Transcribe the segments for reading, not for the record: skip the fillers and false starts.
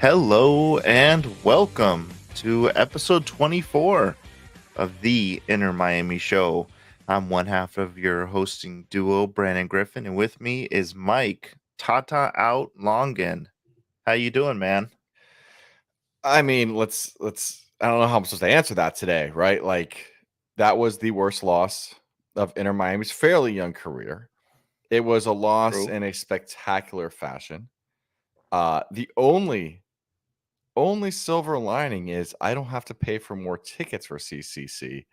Hello and welcome to episode 24 of the Inner Miami Show. I'm one half of your hosting duo, Brandon Griffin, and with me is Mike Tata out Longan. How you doing, man? I mean, let's I don't know how I'm supposed to answer that today, right? Like that was the worst loss of Inter Miami's fairly young career. It was a loss True. in a spectacular fashion. The only silver lining is I don't have to pay for more tickets for CCC.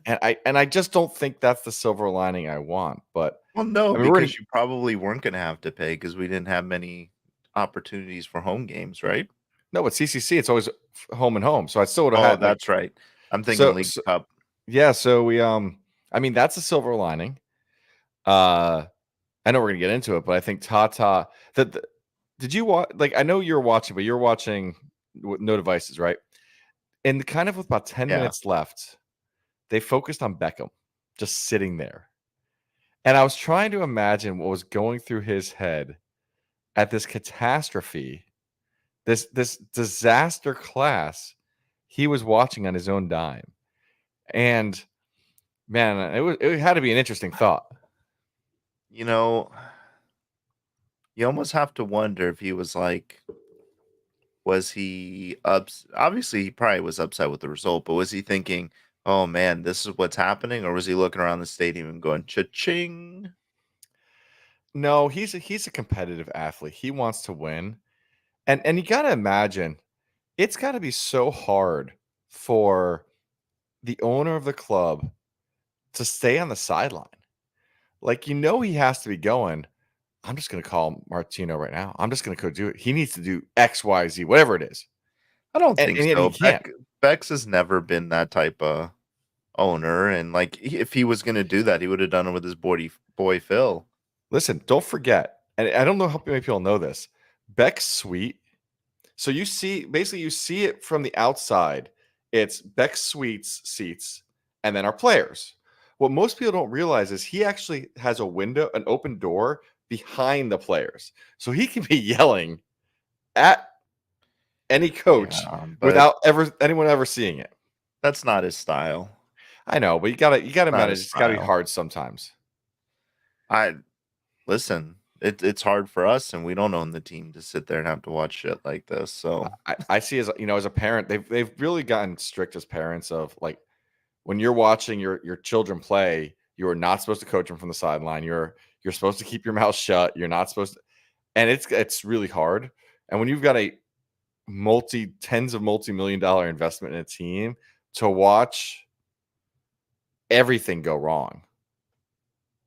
And I just don't think that's the silver lining I want. But Well, no, I mean, we're in, because you probably weren't going to have to pay because we didn't have many opportunities for home games, right? no, but CCC it's always home and home. So I still would have Oh, had like that's right. I'm thinking so, League so Cup. yeah, so we I mean that's a silver lining. Uh I know we're gonna get into it, but I think Tata. Did you watch? Like, I know you're watching, but you're watching with no devices, right? And kind of with about 10 minutes left, they focused on Beckham just sitting there, and I was trying to imagine what was going through his head at this catastrophe, this disaster class he was watching on his own dime, and man, it had to be an interesting thought. You know, you almost have to wonder if he was like, was he obviously he probably was upset with the result, but was he thinking, "Oh man, this is what's happening," or was he looking around the stadium and going, "Cha-ching"? No, he's a competitive athlete. He wants to win. And you gotta imagine, it's gotta be so hard for the owner of the club to stay on the sideline. Like, he has to be going, "I'm just gonna call Martino right now. I'm just gonna go do it. He needs to do X, Y, Z, whatever it is." I don't And think and yet so. he can't. Bex has never been that type of owner, and like if he was going to do that, he would have done it with his boy Phil. Listen, don't forget, and I don't know how many people know this, Beck's suite. So you see it from the outside. It's Beck's suites seats, and then our players. What most people don't realize is he actually has an open door behind the players. So he can be yelling at any coach Yeah, but without anyone ever seeing it. that's not his style. I know, but you gotta Not manage. his It's gotta be style. hard sometimes. I listen. It's hard for us, and we don't own the team to sit there and have to watch shit like this. So I see as a parent, they've really gotten strict as parents of like when you're watching your children play, you are not supposed to coach them from the sideline. You're supposed to keep your mouth shut. You're not supposed to, and it's really hard. And when you've got a multi-million-dollar investment in a team to watch everything go wrong,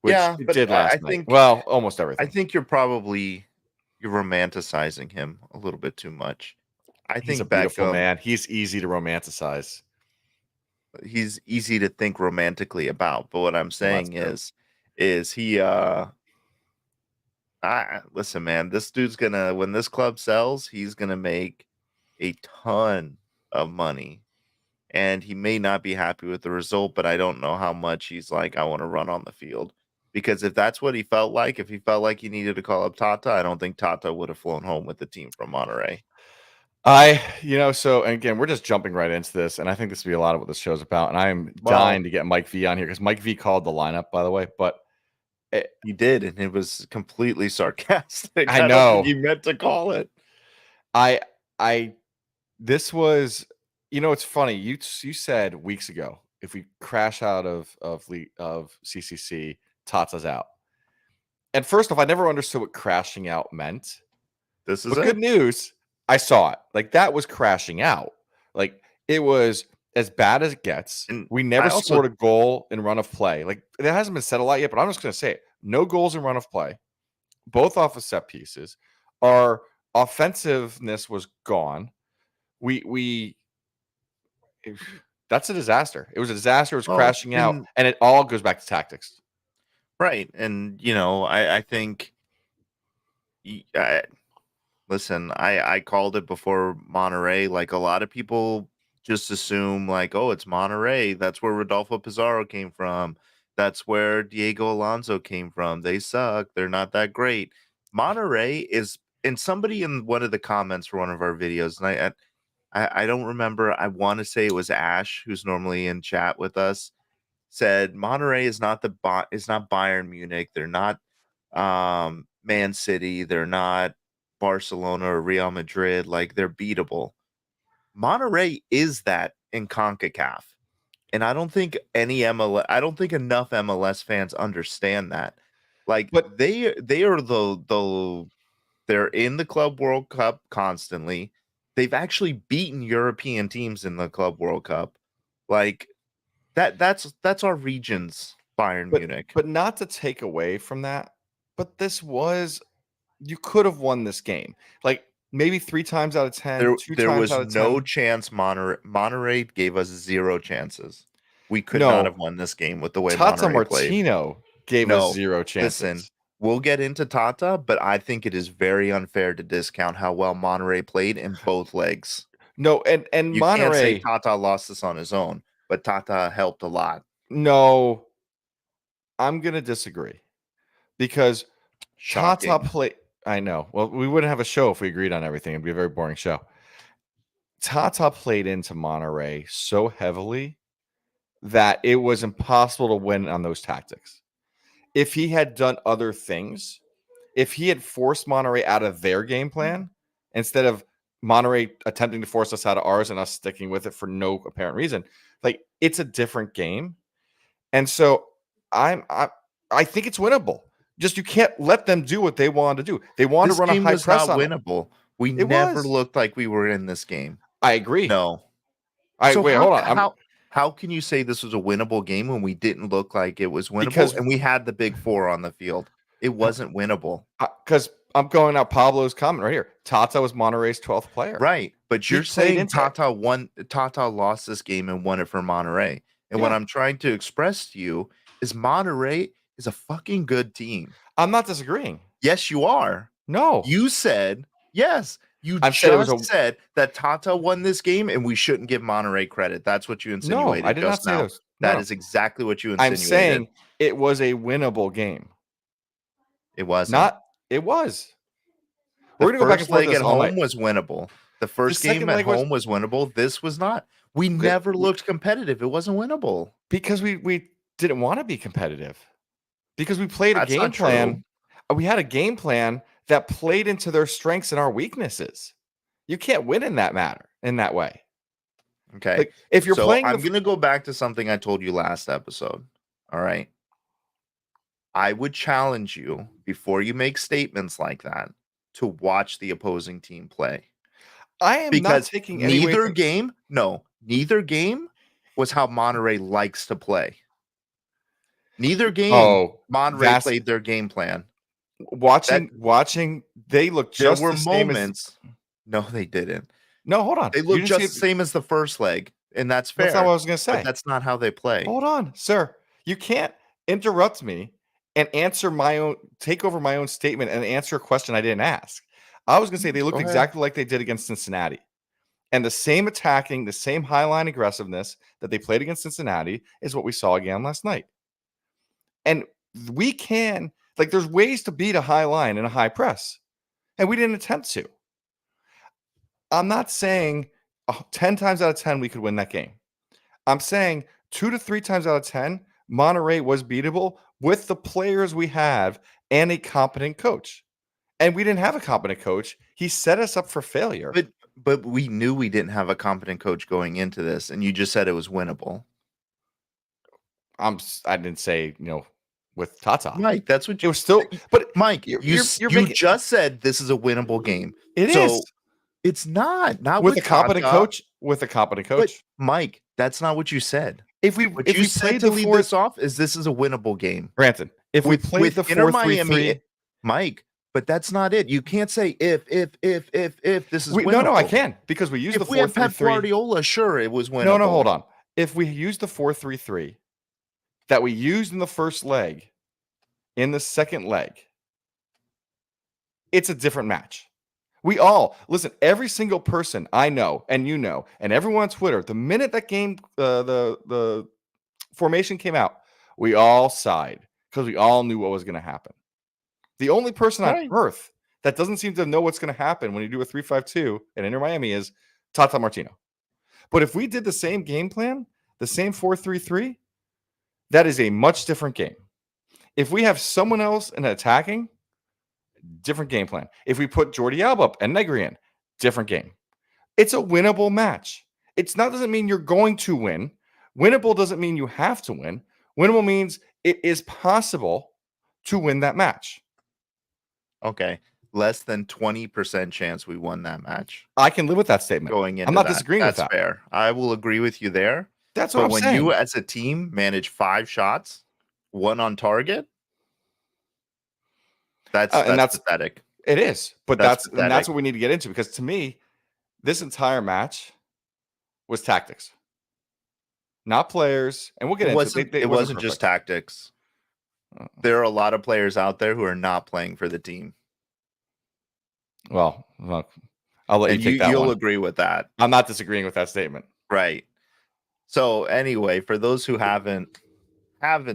which yeah, it but did I last night. think Well, almost I everything. think you're romanticizing him a little bit too much. I He's a think beautiful Beckham, man. He's easy to romanticize. he's easy to think romantically about, but what I'm Well, that's saying true. is he I listen, man, this dude's gonna when this club sells, he's gonna make a ton of money. And he may not be happy with the result, but I don't know how much he's like, I want to run on the field. Because if that's what he felt like, if he felt like he needed to call up Tata, I don't think Tata would have flown home with the team from Monterey. So and again, we're just jumping right into this, and I think this will be a lot of what this show's about. And I'm Well, dying to get Mike V on here because Mike V called the lineup, by the way. But it, he did, and it was completely sarcastic. I I don't think know he meant to call it. I I this was it's funny. You said weeks ago if we crash out of CCC, Tata's out. And first off, I never understood what crashing out meant. This is But good it. news, I saw it. Like that was crashing out. Like it was as bad as it gets. And We I never also, scored a goal in run of play. Like it hasn't been said a lot yet, but I'm just going to say it. No goals in run of play, both off of set pieces. Our offensiveness was gone. We that's a disaster. It was a disaster. It was well, crashing out, and and it all goes back to tactics. right. And, I think, y- I, listen, I called it before Monterey. Like a lot of people just assume like, oh, it's Monterey. That's where Rodolfo Pizarro came from. That's where Diego Alonso came from. They suck. They're not that great. Monterey is and somebody in one of the comments for one of our videos, and I don't remember. I want to say it was Ash, who's normally in chat with us, said Monterey is not is not Bayern Munich. They're not Man City. They're not Barcelona or Real Madrid. Like, they're beatable. Monterey is that in CONCACAF. And I don't think I don't think enough MLS fans understand that. Like, But they are they're in the Club World Cup constantly. They've actually beaten European teams in the Club World Cup. Like, that's our region's Bayern Munich. but not to take away from that, but you could have won this game. Like maybe 3 times out of 10, 2 There times was out of no 10. chance. Monterey gave us 0 chances. We could not have No, won this game with the way Tata Monterey played. Martino gave us No, 0 listen, chances. we'll get into Tata, but I think it is very unfair to discount how well Monterey played in both legs. No, and You can't say Monterey, Tata lost this on his own, but Tata helped a lot. no, I'm going to disagree because Tata Shocking. played. I know. Well, we wouldn't have a show if we agreed on everything. It'd be a very boring show. Tata played into Monterey so heavily that it was impossible to win on those tactics. If he had done other things, if he had forced Monterey out of their game plan instead of Monterey attempting to force us out of ours and us sticking with it for no apparent reason, like it's a different game. And so I think it's winnable. Just you can't let them do what they want to do. They want This to run a game high was press not on it. winnable. We It never was. looked like we were in this game. I agree. No. I So wait, hold on. how can you say this was a winnable game when we didn't look like it was winnable Because and we had the big 4 on the field? It wasn't winnable. because I'm going out Pablo's comment right here. Tata was Monterey's 12th player. Right. But He you're played saying into it. Tata lost this game and won it for Monterey. And what Yeah. I'm trying to express to you is Monterey is a fucking good team. I'm not disagreeing. Yes, you are. No. You said, yes, you I've said it was said that Tata won this game and we shouldn't give Monterey credit. That's what you No, insinuated I did not just say now. those. That No. is exactly what you I'm insinuated. saying it was a winnable game. It wasn't. It was. The We're gonna go back and first forth leg this at all home night. was winnable. The first game second at leg was- home was winnable. This was not. We Okay, never looked competitive. It wasn't winnable. because we didn't want to be competitive. Because we played a That's game not true. plan. We had a game plan that played into their strengths and our weaknesses. You can't win in that way. Okay. Like if you're So playing I'm going to go back to something I told you last episode. All right. I would challenge you before you make statements like that to watch the opposing team play. I am Because not taking any neither game was how Monterey likes to play. Neither game Monterey played their game plan. Watching, they look just There were the same moments. No, they didn't. No, hold on. They look just the same as the first leg, and that's fair. That's not what I was going to say. But that's not how they play. Hold on, sir. You can't interrupt me and take over my own statement and answer a question I didn't ask. I was going to say they looked exactly like they did against Cincinnati. And the same attacking, the same high line aggressiveness that they played against Cincinnati is what we saw again last night. And we can, there's ways to beat a high line and a high press. And we didn't attempt to. I'm not saying 10 times out of 10 we could win that game. I'm saying 2 to 3 times out of 10, Monterey was beatable with the players we have and a competent coach. And we didn't have a competent coach. He set us up for failure. But we knew we didn't have a competent coach going into this, and you just said it was winnable. I didn't say, with Tata. Mike, that's what it was still. But Mike, you just said this is a winnable game. It is. It's not with a competent coach. With a competent coach, but Mike, that's not what you said. If we said to lead this off, this is a winnable game. Branton, if we played the 4-3-3, Mike, but that's not it. You can't say if this is winnable. No, I can because we used the 4-3-3. We have Pep Guardiola, sure, it was winnable. No, hold on. If we use the 4-3-3 that we used in the first leg, in the second leg, it's a different match. We all listen. Every single person I know, and and everyone on Twitter, the minute that game, the formation came out, we all sighed because we all knew what was going to happen. The only person on earth that doesn't seem to know what's going to happen when you do a 3-5-2 and Inter Miami is Tata Martino. But if we did the same game plan, the same 4-3-3, that is a much different game. If we have someone else in attacking, different game plan. If we put Jordi Alba up and Negri in, different game. It's a winnable match. It's not doesn't mean you're going to win. Winnable doesn't mean you have to win. Winnable means it is possible to win that match. Okay. Less than 20% chance we won that match. I can live with that statement. Going into I'm not that. disagreeing with That's that. fair. I will agree with you there. That's what But I'm when saying. you as a team manage 5 shots, 1 on target, that's pathetic. It is. But That's that's what we need to get into, because to me, this entire match was tactics, not players. And we'll get into it. It wasn't just tactics. There are a lot of players out there who are not playing for the team. Well, I'll let you take that You'll one. agree with that. I'm not disagreeing with that statement. Right. So anyway, for those who haven't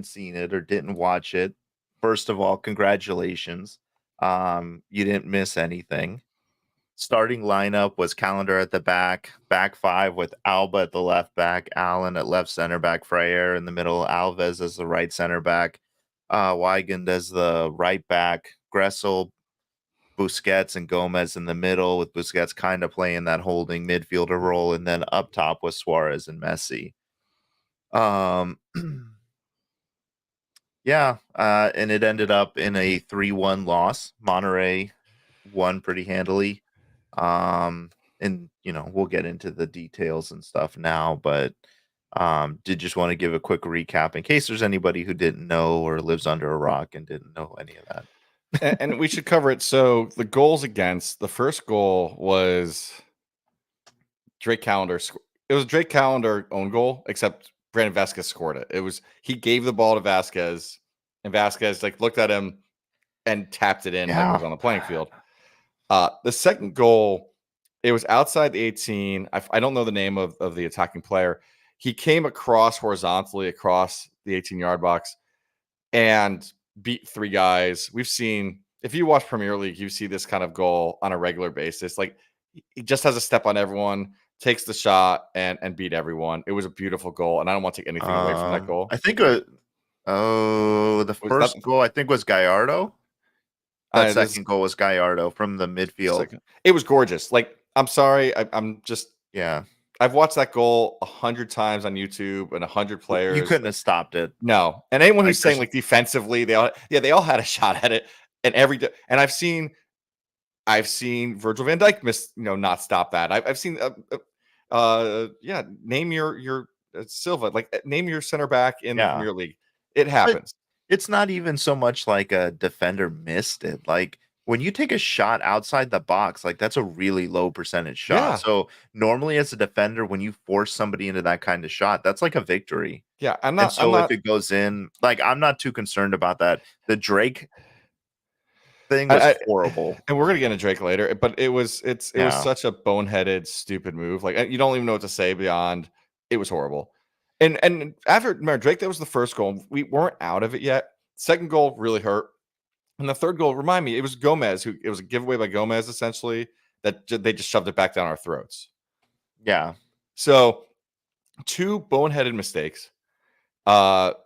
seen it or didn't watch it, first of all, congratulations. You didn't miss anything. Starting lineup was Calendar at the back 5 with Alba at the left back, Allen at left center back, Freire in the middle, Alves as the right center back, Weigand as the right back, Gressel, Busquets, and Gomez in the middle, with Busquets kind of playing that holding midfielder role, and then up top was Suarez and Messi. Yeah, and it ended up in a 3-1 loss. Monterey won pretty handily. And we'll get into the details and stuff now, but did just want to give a quick recap in case there's anybody who didn't know or lives under a rock and didn't know any of that. and we should cover it. So the goals against, the first goal was Drake Callender. It was Drake Callender own goal, except Brandon Vasquez scored it. He gave the ball to Vasquez, and Vasquez looked at him and tapped it in like it was on the playing field. The second goal, it was outside the 18. I don't know the name of the attacking player. He came across horizontally across the 18-yard box and beat 3 guys. We've seen, if you watch Premier League, you see this kind of goal on a regular basis. Like, he just has a step on everyone, takes the shot, and beat everyone. It was a beautiful goal, and I don't want to take anything away from that goal. I think the first goal I think was Gallardo. That second goal was Gallardo from the midfield. It was gorgeous. Like, I'm sorry, I'm just I've watched that goal 100 times on YouTube and 100 players. You couldn't have stopped it. No. And anyone who's saying defensively, they all had a shot at it. And I've seen Virgil van Dijk miss, not stop that. I've seen name your Silva, name your center back in the Premier League. It happens. But it's not even so much like a defender missed it. Like, when you take a shot outside the box, that's a really low percentage shot. Yeah. So normally as a defender, when you force somebody into that kind of shot, that's like a victory. Yeah. If it goes in, I'm not too concerned about that. The Drake thing was horrible. And we're going to get into Drake later, but it was such a boneheaded, stupid move. You don't even know what to say beyond it was horrible. And after Drake, that was the first goal. We weren't out of it yet. Second goal really hurt. And the third goal, remind me, it was Gomez it was a giveaway by Gomez, essentially, that they just shoved it back down our throats. Yeah. So 2 boneheaded mistakes, and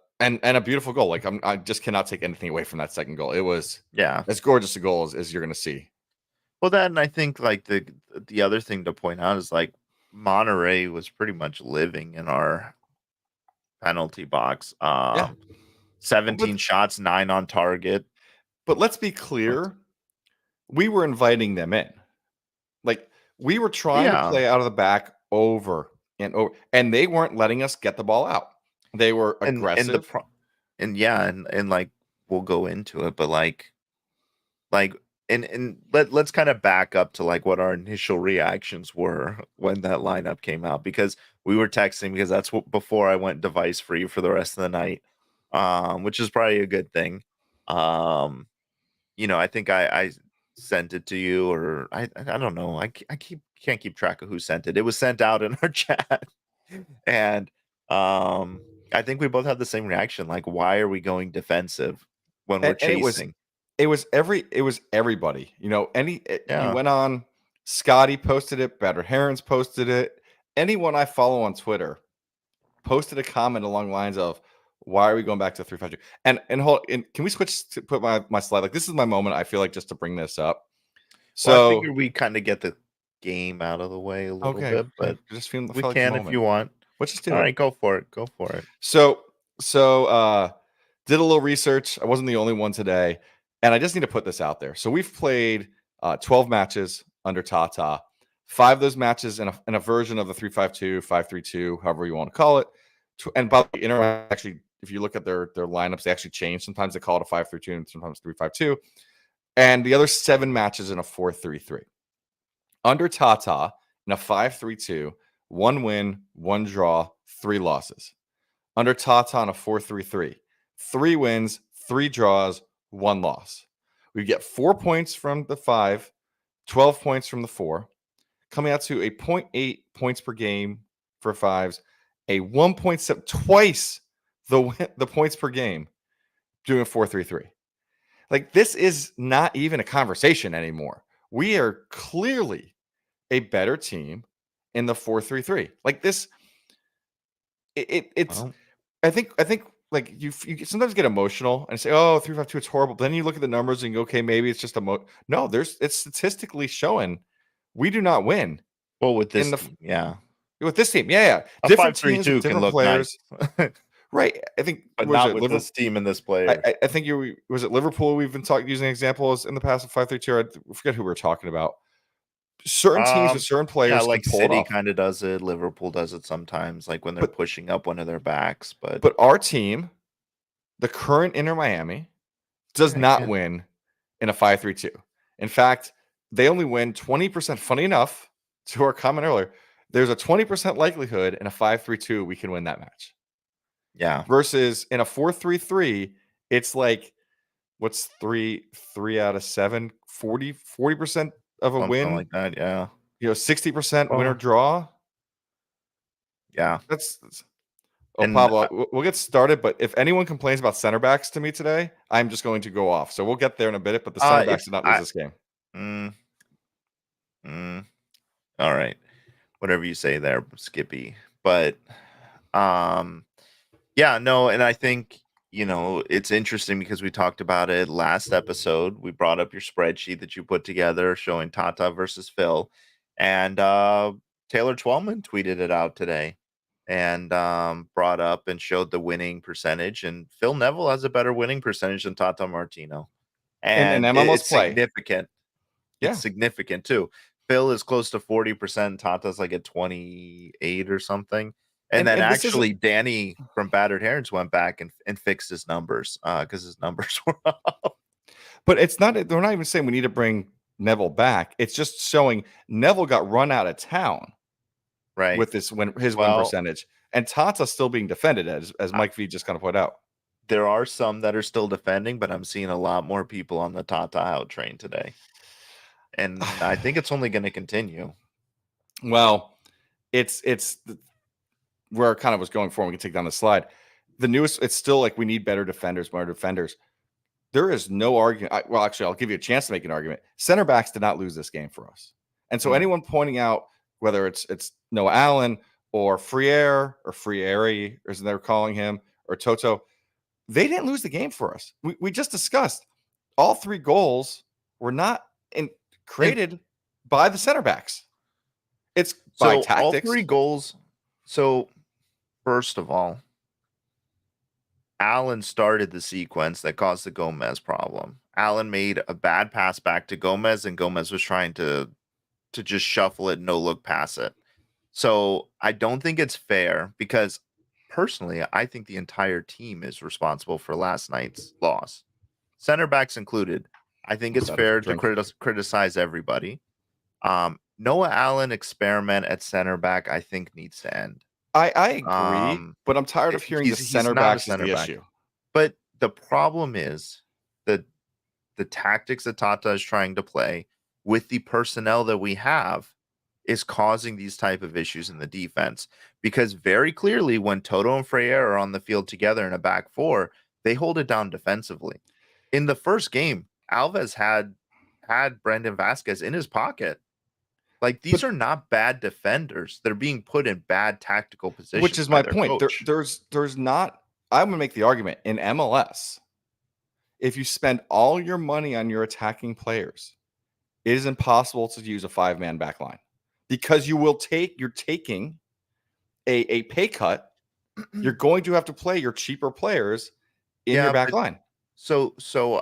a beautiful goal. I just cannot take anything away from that second goal. It was as gorgeous a goal as you're going to see. Well, then I think the other thing to point out is Monterey was pretty much living in our penalty box. 17 shots, 9 on target. But let's be clear, we were inviting them in. We were trying to play out of the back over and over, and they weren't letting us get the ball out. They were aggressive. And we'll go into it, but let's kind of back up to what our initial reactions were when that lineup came out, because we were texting, because that's before I went device free for the rest of the night, which is probably a good thing. I think I sent it to you, or I don't know. I can't keep track of who sent it. It was sent out in our chat, and I think we both had the same reaction. Why are we going defensive when we're chasing? It was everybody. You Yeah. went on. Scotty posted it. Battered Herons posted it. Anyone I follow on Twitter posted a comment along the lines of, "Why are we going back to 352?" And can we switch to put my slide? Like, this is my moment. I feel like just to bring this up. Well, I So figured we kind of get the game out of the way a little okay, bit, but just feel we like the can if moment. you want. Let's just All do it. right, go for it. Go for it. So did a little research. I wasn't the only one today, and I just need to put this out there. So we've played 12 matches under Tata. 5 of those matches in a version of the 3-5-2, 5-3-2, however you want to call it. And by the way, Inter actually, if you look at their lineups, they actually change. Sometimes they call it a 5-3-2 and sometimes 3-5-2. And the other 7 matches in a 4-3-3. Under Tata, in a 5-3-2, 1 win, 1 draw, 3 losses. Under Tata on a 4-3-3, 3 wins, 3 draws, 1 loss. We get 4 points from the 5, 12 points from the 4, coming out to a 0.8 points per game for 5s, a 1.7, twice the points per game doing a 4-3-3. Like, this is not even a conversation anymore. We are clearly a better team in the 4-3-3. Like, this, it's. Well, I think like you sometimes get emotional and say, "Oh, 3-5-2, it's horrible." But then you look at the numbers and you go, "Okay, maybe it's just no." It's statistically showing we do not win with in this team, yeah. with this team. Yeah. A Different teams with 5-3-2 can different look nice, players, right? I think but was not it with Liverpool? this team and this players. I think was it Liverpool? We've been using examples in the past of 5-3-2. I forget who we were talking about. Certain teams with certain Yeah, players can like pull it City off, kind of does it. Liverpool does it sometimes, like when they're but pushing up one of their backs. But our team, the current Inter Miami, does right, not yeah. win in a 5-3-2. In fact, they only win 20%. Funny enough, to our comment earlier, there's a 20% likelihood in a 5-3-2 we can win that match. Yeah. Versus in a 4-3-3, it's like, what's 3 out of 7, 40% of a Something win, like that. Yeah. 60% win or Well, draw. yeah. That's And Pablo, we'll get started, but if anyone complains about center backs to me today, I'm just going to go off. So we'll get there in a bit, but the center backs if did not lose I, this game. mm, mm, all right, whatever you say there, Skippy. But yeah, no, and I think, it's interesting because we talked about it last episode. We brought up your spreadsheet that you put together showing Tata versus Phil, and Taylor Twellman tweeted it out today and brought up and showed the winning percentage. And Phil Neville has a better winning percentage than Tata Martino, In and MLS it's play. significant. It's Yeah. significant too. Phil is close to 40%. Tata's like at 28 or something. And then This is actually Danny from Battered Herons went back and fixed his numbers because his numbers were up. but it's not they're not even saying we need to bring Neville back. It's just showing Neville got run out of town Right. with his win Well, percentage. And Tata's still being defended as I, Mike V just kind of pointed out. there are some that are still defending, but I'm seeing a lot more people on the Tata out train today. And I think it's only going to continue. Well, it's where I kind of was going for. We can take down the slide. The newest, it's still like we need better defenders, more defenders. There is no argument. Well, actually, I'll give you a chance to make an argument. Center backs did not lose this game for us. And so Mm. anyone pointing out whether it's Noah Allen or Friere or Friere, as they're calling him, or Toto, they didn't lose the game for us. We just discussed all 3 goals were not created by the center backs. It's by So all tactics. 3 goals. So first of all, Allen started the sequence that caused the Gomez problem. Allen made a bad pass back to Gomez, and Gomez was trying to just shuffle it, no look pass it. So I don't think it's fair because personally, I think the entire team is responsible for last night's loss, center backs included. I think it's fair to criticize everybody. Noah Allen experiment at center back, I think, needs to end. I agree, but I'm tired of hearing the He's center not a backs is center the back. issue. But the problem is that the tactics that Tata is trying to play with the personnel that we have is causing these type of issues in the defense. Because very clearly, when Toto and Freire are on the field together in a back 4, they hold it down defensively. In the first game, Alves had Brandon Vasquez in his pocket. Like, these are not bad defenders. They're being put in bad tactical positions. Which is by my their point. coach. There's not. I'm gonna make the argument in MLS. If you spend all your money on your attacking players, it is impossible to use a 5-man back line because you're taking a pay cut. You're going to have to play your cheaper players in your back line. So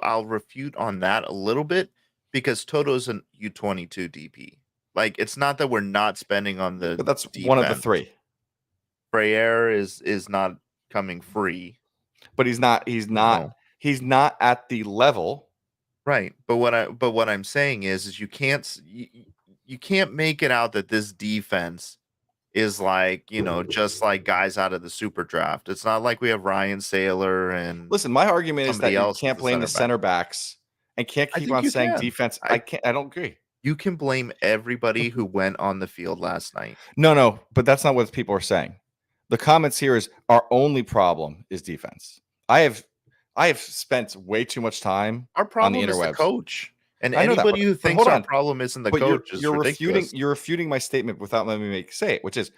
I'll refute on that a little bit because Toto's an U22 DP. Like, it's not that we're not spending on the But that's defense. one of the three. Freire is not coming free. But he's not at the level. Right. But what I'm saying is you can't make it out that this defense is like, just like guys out of the super draft. It's not like we have Ryan Saylor and listen. My argument is that you can't the blame the center center backs and can't keep on saying defense. I don't agree. You can blame everybody who went on the field last night. No, but that's not what people are saying. The comments here is our only problem is defense. I have spent way too much time Our problem on the is interwebs. the coach. And I know that, anybody who but thinks hold our on. problem isn't the But coach is ridiculous. You're refuting my statement without letting me say it, which is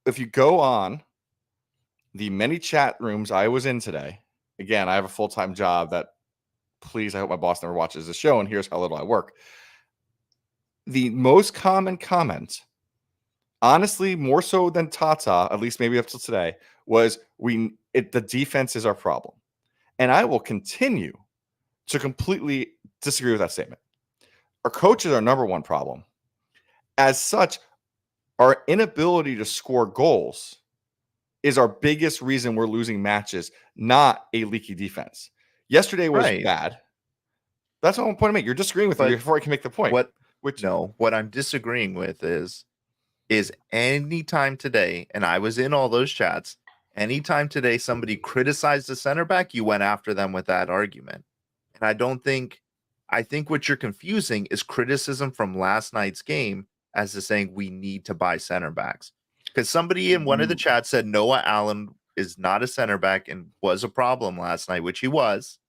if you go on the many chat rooms I was in today, again, I have a full-time job that, please, I hope my boss never watches the show, and here's how little I work. The most common comment, honestly, more so than Tata, at least maybe up till today, was the defense is our problem. And I will continue to completely disagree with that statement. Our coaches are our number one problem. As such, our inability to score goals is our biggest reason we're losing matches, not a leaky defense. Yesterday was bad. That's what I'm pointing to make. You're disagreeing with me before I can make the point. What I'm disagreeing with is anytime today, and I was in all those chats, anytime today somebody criticized the center back, you went after them with that argument. And I think what you're confusing is criticism from last night's game as to saying we need to buy center backs. Because somebody in one of the chats said Noah Allen is not a center back and was a problem last night, which he was.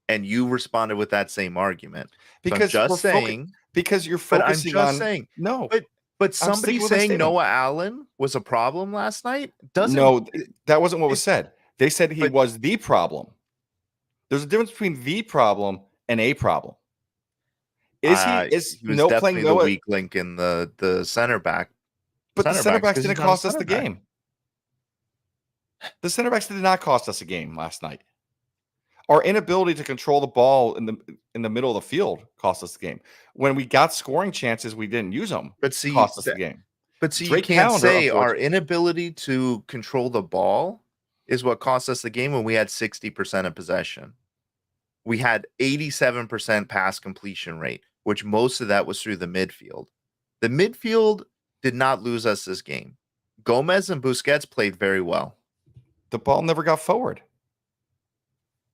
And you responded with that same argument. Because so I'm just saying, because you're but I'm focusing just on saying, no. But somebody saying Noah Allen was a problem last night doesn't. No, that wasn't what was said. They said he was the problem. There's a difference between the problem and a problem. He was definitely the weak link in the center back. But the center backs didn't cost us the game. The center backs did not cost us a game last night. Our inability to control the ball in the middle of the field cost us the game. When we got scoring chances, we didn't use them. Cost us the game. But see, you can't say our inability to control the ball is what cost us the game when we had 60% of possession. We had 87% pass completion rate, which most of that was through the midfield. The midfield did not lose us this game. Gomez and Busquets played very well. The ball never got forward.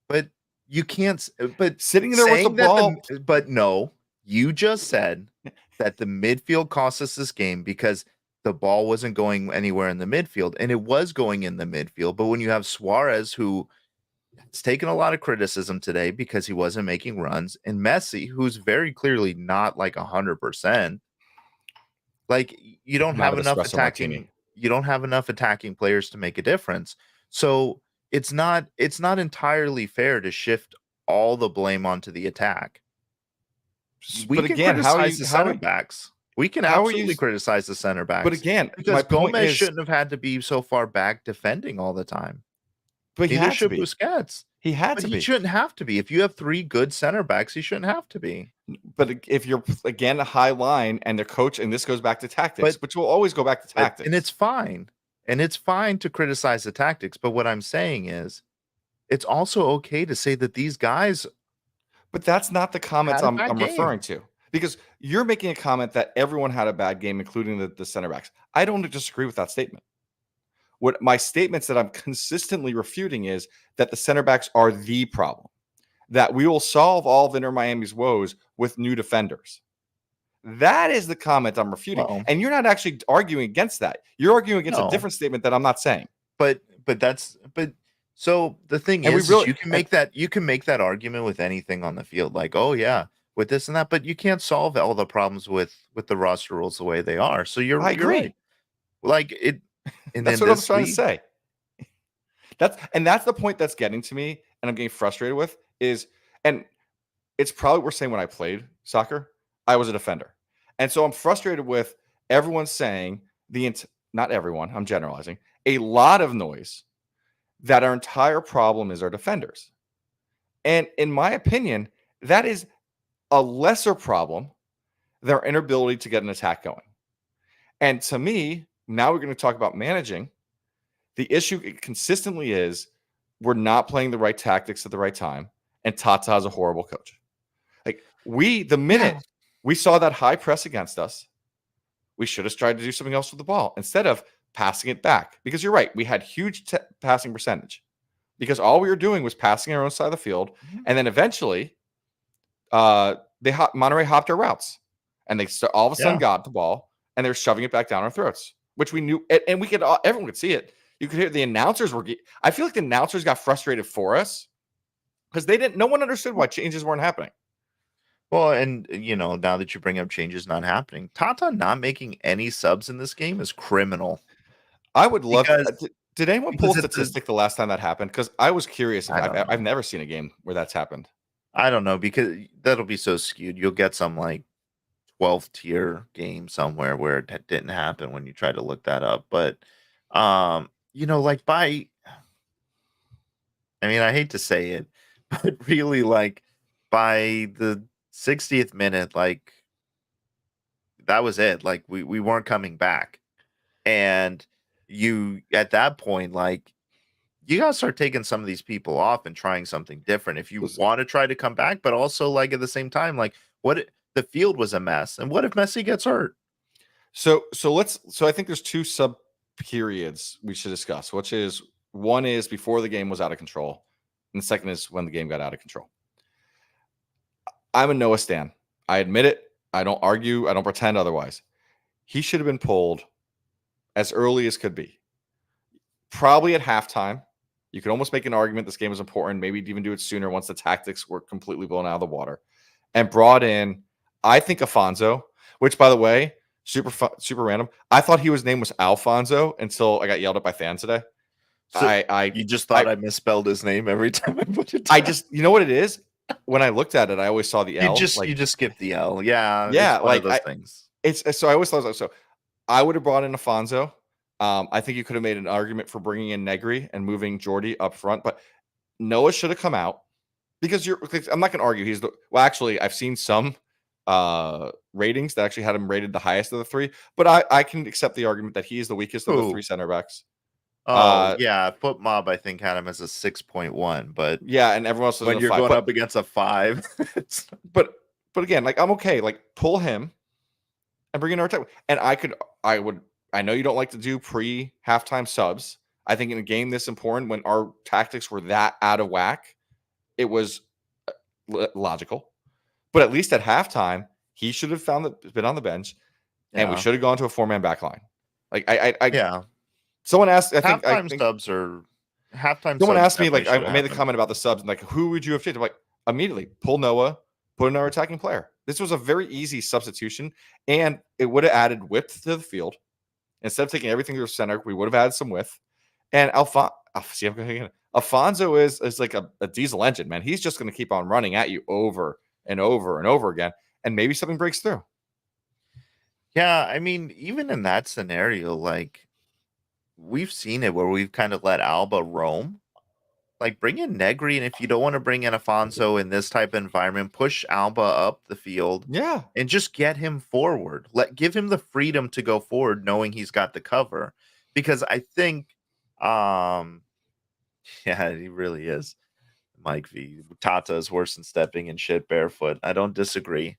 But you can't. But sitting there with the ball. But no, you just said that the midfield cost us this game because the ball wasn't going anywhere in the midfield, and it was going in the midfield. But when you have Suarez, who has taken a lot of criticism today because he wasn't making runs, and Messi, who's very clearly not like 100%, like you don't have enough attacking. Martini. You don't have enough attacking players to make a difference. So it's not entirely fair to shift all the blame onto the attack. We can criticize the center backs. We can absolutely criticize the center backs. But again, because Gomez shouldn't have had to be so far back defending all the time. But he had to be. Busquets. He had to be. He shouldn't have to be. If you have three good center backs, he shouldn't have to be. But if you're, again, a high line and the coach, and this goes back to tactics, which will always go back to tactics. And it's fine. And it's fine to criticize the tactics. But what I'm saying is, it's also okay to say that these guys. But that's not the comments I'm referring to. Because you're making a comment that everyone had a bad game, including the center backs. I don't disagree with that statement. What my statements that I'm consistently refuting is that the center backs are the problem. That we will solve all of Inter Miami's woes with new defenders. That is the comment I'm refuting. Well, and you're not actually arguing against that. You're arguing against a different statement that I'm not saying. So the thing And we is really you can make that argument with anything on the field, like, oh yeah, with this and that, but you can't solve all the problems with the roster rules the way they are. So I you're right. agree. Like it, and That's then what I'm this trying to week, say. That's the point that's getting to me, and I'm getting frustrated with is, and it's probably worth saying when I played soccer, I was a defender. And so I'm frustrated with everyone saying not everyone, I'm generalizing, a lot of noise that our entire problem is our defenders. And in my opinion, that is a lesser problem than our inability to get an attack going. And to me, now we're going to talk about managing. The issue consistently is we're not playing the right tactics at the right time, and Tata is a horrible coach. Like the yeah, minute we saw that high press against us, we should have tried to do something else with the ball instead of passing it back. Because you're right, we had huge passing percentage because all we were doing was passing our own side of the field, mhm, and then eventually, Monterey hopped our routes, and they all of a sudden yeah. got the ball and they're shoving it back down our throats, which we knew, and we could everyone could see it. You could hear the announcers were. I feel like the announcers got frustrated for us because they didn't. No one understood why changes weren't happening. Well, and now that you bring up changes not happening, Tata not making any subs in this game is criminal I would love. because Did anyone pull a because it's a statistic the last time that happened? Because I was curious if I don't I've know. never seen a game where that's happened. I don't know because that'll be so skewed. You'll get some like 12th tier game somewhere where it didn't happen when you try to look that up. But like I mean, I hate to say it, but really like by the 60th minute, like that was it. Like we weren't coming back. And you at that point, like you gotta start taking some of these people off and trying something different if you Listen, want to try to come back, but also like at the same time, like the field was a mess. And what if Messi gets hurt? so I think there's two sub periods we should discuss, which is one is before the game was out of control, and the second is when the game got out of control. I'm a Noah stan. I admit it. I don't argue. I don't pretend otherwise. He should have been pulled as early as could be. Probably at halftime. You could almost make an argument this game was important. Maybe even do it sooner once the tactics were completely blown out of the water. And brought in, I think, Afonso, which, by the way, super random. I thought his name was Alfonso until I got yelled at by fans today. So I you just I thought I misspelled his name every time I put it I down. just, you know what it is? When I looked at it, I always saw the You L. just Like, you just skip the L. Yeah, it's yeah, one of like those things. it's so I always thought so. I would have brought in Afonso. I think you could have made an argument for bringing in Negri and moving Jordy up front, but Noah should have come out because I'm not going to argue well. Actually, I've seen some ratings that actually had him rated the highest of the three, but I can accept the argument that he is the weakest of the three Who? center backs. Oh, yeah, Foot Mob I think had him as a 6.1, but Yeah, and everyone else was when a you're five. going up against a 5, it's But again, like I'm okay. Like pull him and bring in our attack. And I would. I know you don't like to do pre halftime subs. I think in a game this important, when our tactics were that out of whack, it was logical. But at least at halftime, he should have been on the bench, and we yeah. should have gone to a 4-man back line. Like Yeah. someone asked. I Halftime think subs are halftime someone subs asked me, definitely like, should I made the happen. comment about the subs and like, who would you have changed? I'm like, immediately pull Noah, put another attacking player. This was a very easy substitution, and it would have added width to the field. Instead of taking everything to the center, we would have added some width. And Alfonso is like a diesel engine, man. He's just going to keep on running at you over and over and over again, and maybe something breaks through. Yeah, I mean, even in that scenario, like we've seen it where we've kind of let Alba roam. Like bring in Negri, and if you don't want to bring in Afonso in this type of environment, push Alba up the field Yeah, and just get him forward. Give him the freedom to go forward, knowing he's got the cover. Because I think, um, yeah, he really is. Mike V. Tata is worse than stepping in shit barefoot. I don't disagree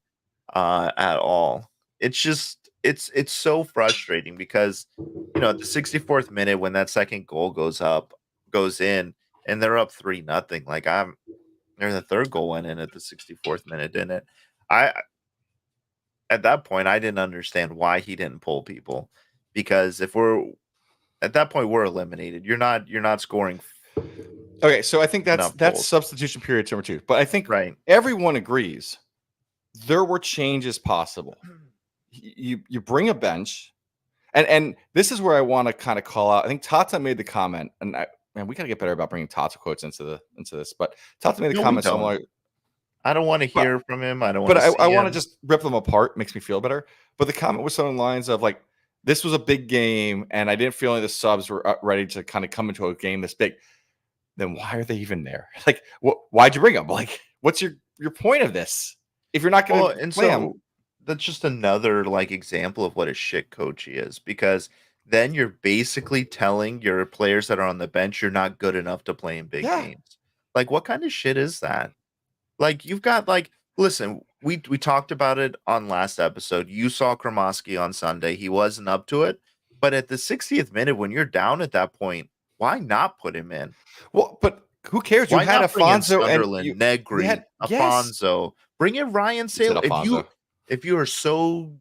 at all. It's just it's so frustrating because at the 64th minute when that second goal goes in and they're up 3-0. Like the third goal went in at the 64th minute, didn't it? I At that point I didn't understand why he didn't pull people because if we're at that point we're eliminated. You're not scoring Okay, so I think enough that's goals. substitution period number 2. But I think Right. everyone agrees there were changes possible. You bring a bench, and this is where I want to kind of call out. I think Tata made the comment, and man, we got to get better about bringing Tata quotes into this. But Tata made the No, we comment don't. similar. I don't want to But hear from him. I don't want but to I see want to him. just rip them apart. Makes me feel better. But the comment was something lines of like, "This was a big game, and I didn't feel like the subs were ready to kind of come into a game this big." Then why are they even there? Like, why'd you bring them? Like, what's your point of this if you're not going Well, to and play them? so that's just another like example of what a shit coach he is, because then you're basically telling your players that are on the bench you're not good enough to play in big Yeah, games. Like, what kind of shit is that? Like, you've got like, listen, we talked about it on last episode. You saw Kromoski on Sunday. He wasn't up to it. But at the 60th minute, when you're down at that point, why not put him in? well, but who cares? You Why had not bring in Afonso, and Sunderland, you had Negri, yes. Afonso? Bring in Ryan You said Sailor. Afonso. If you are so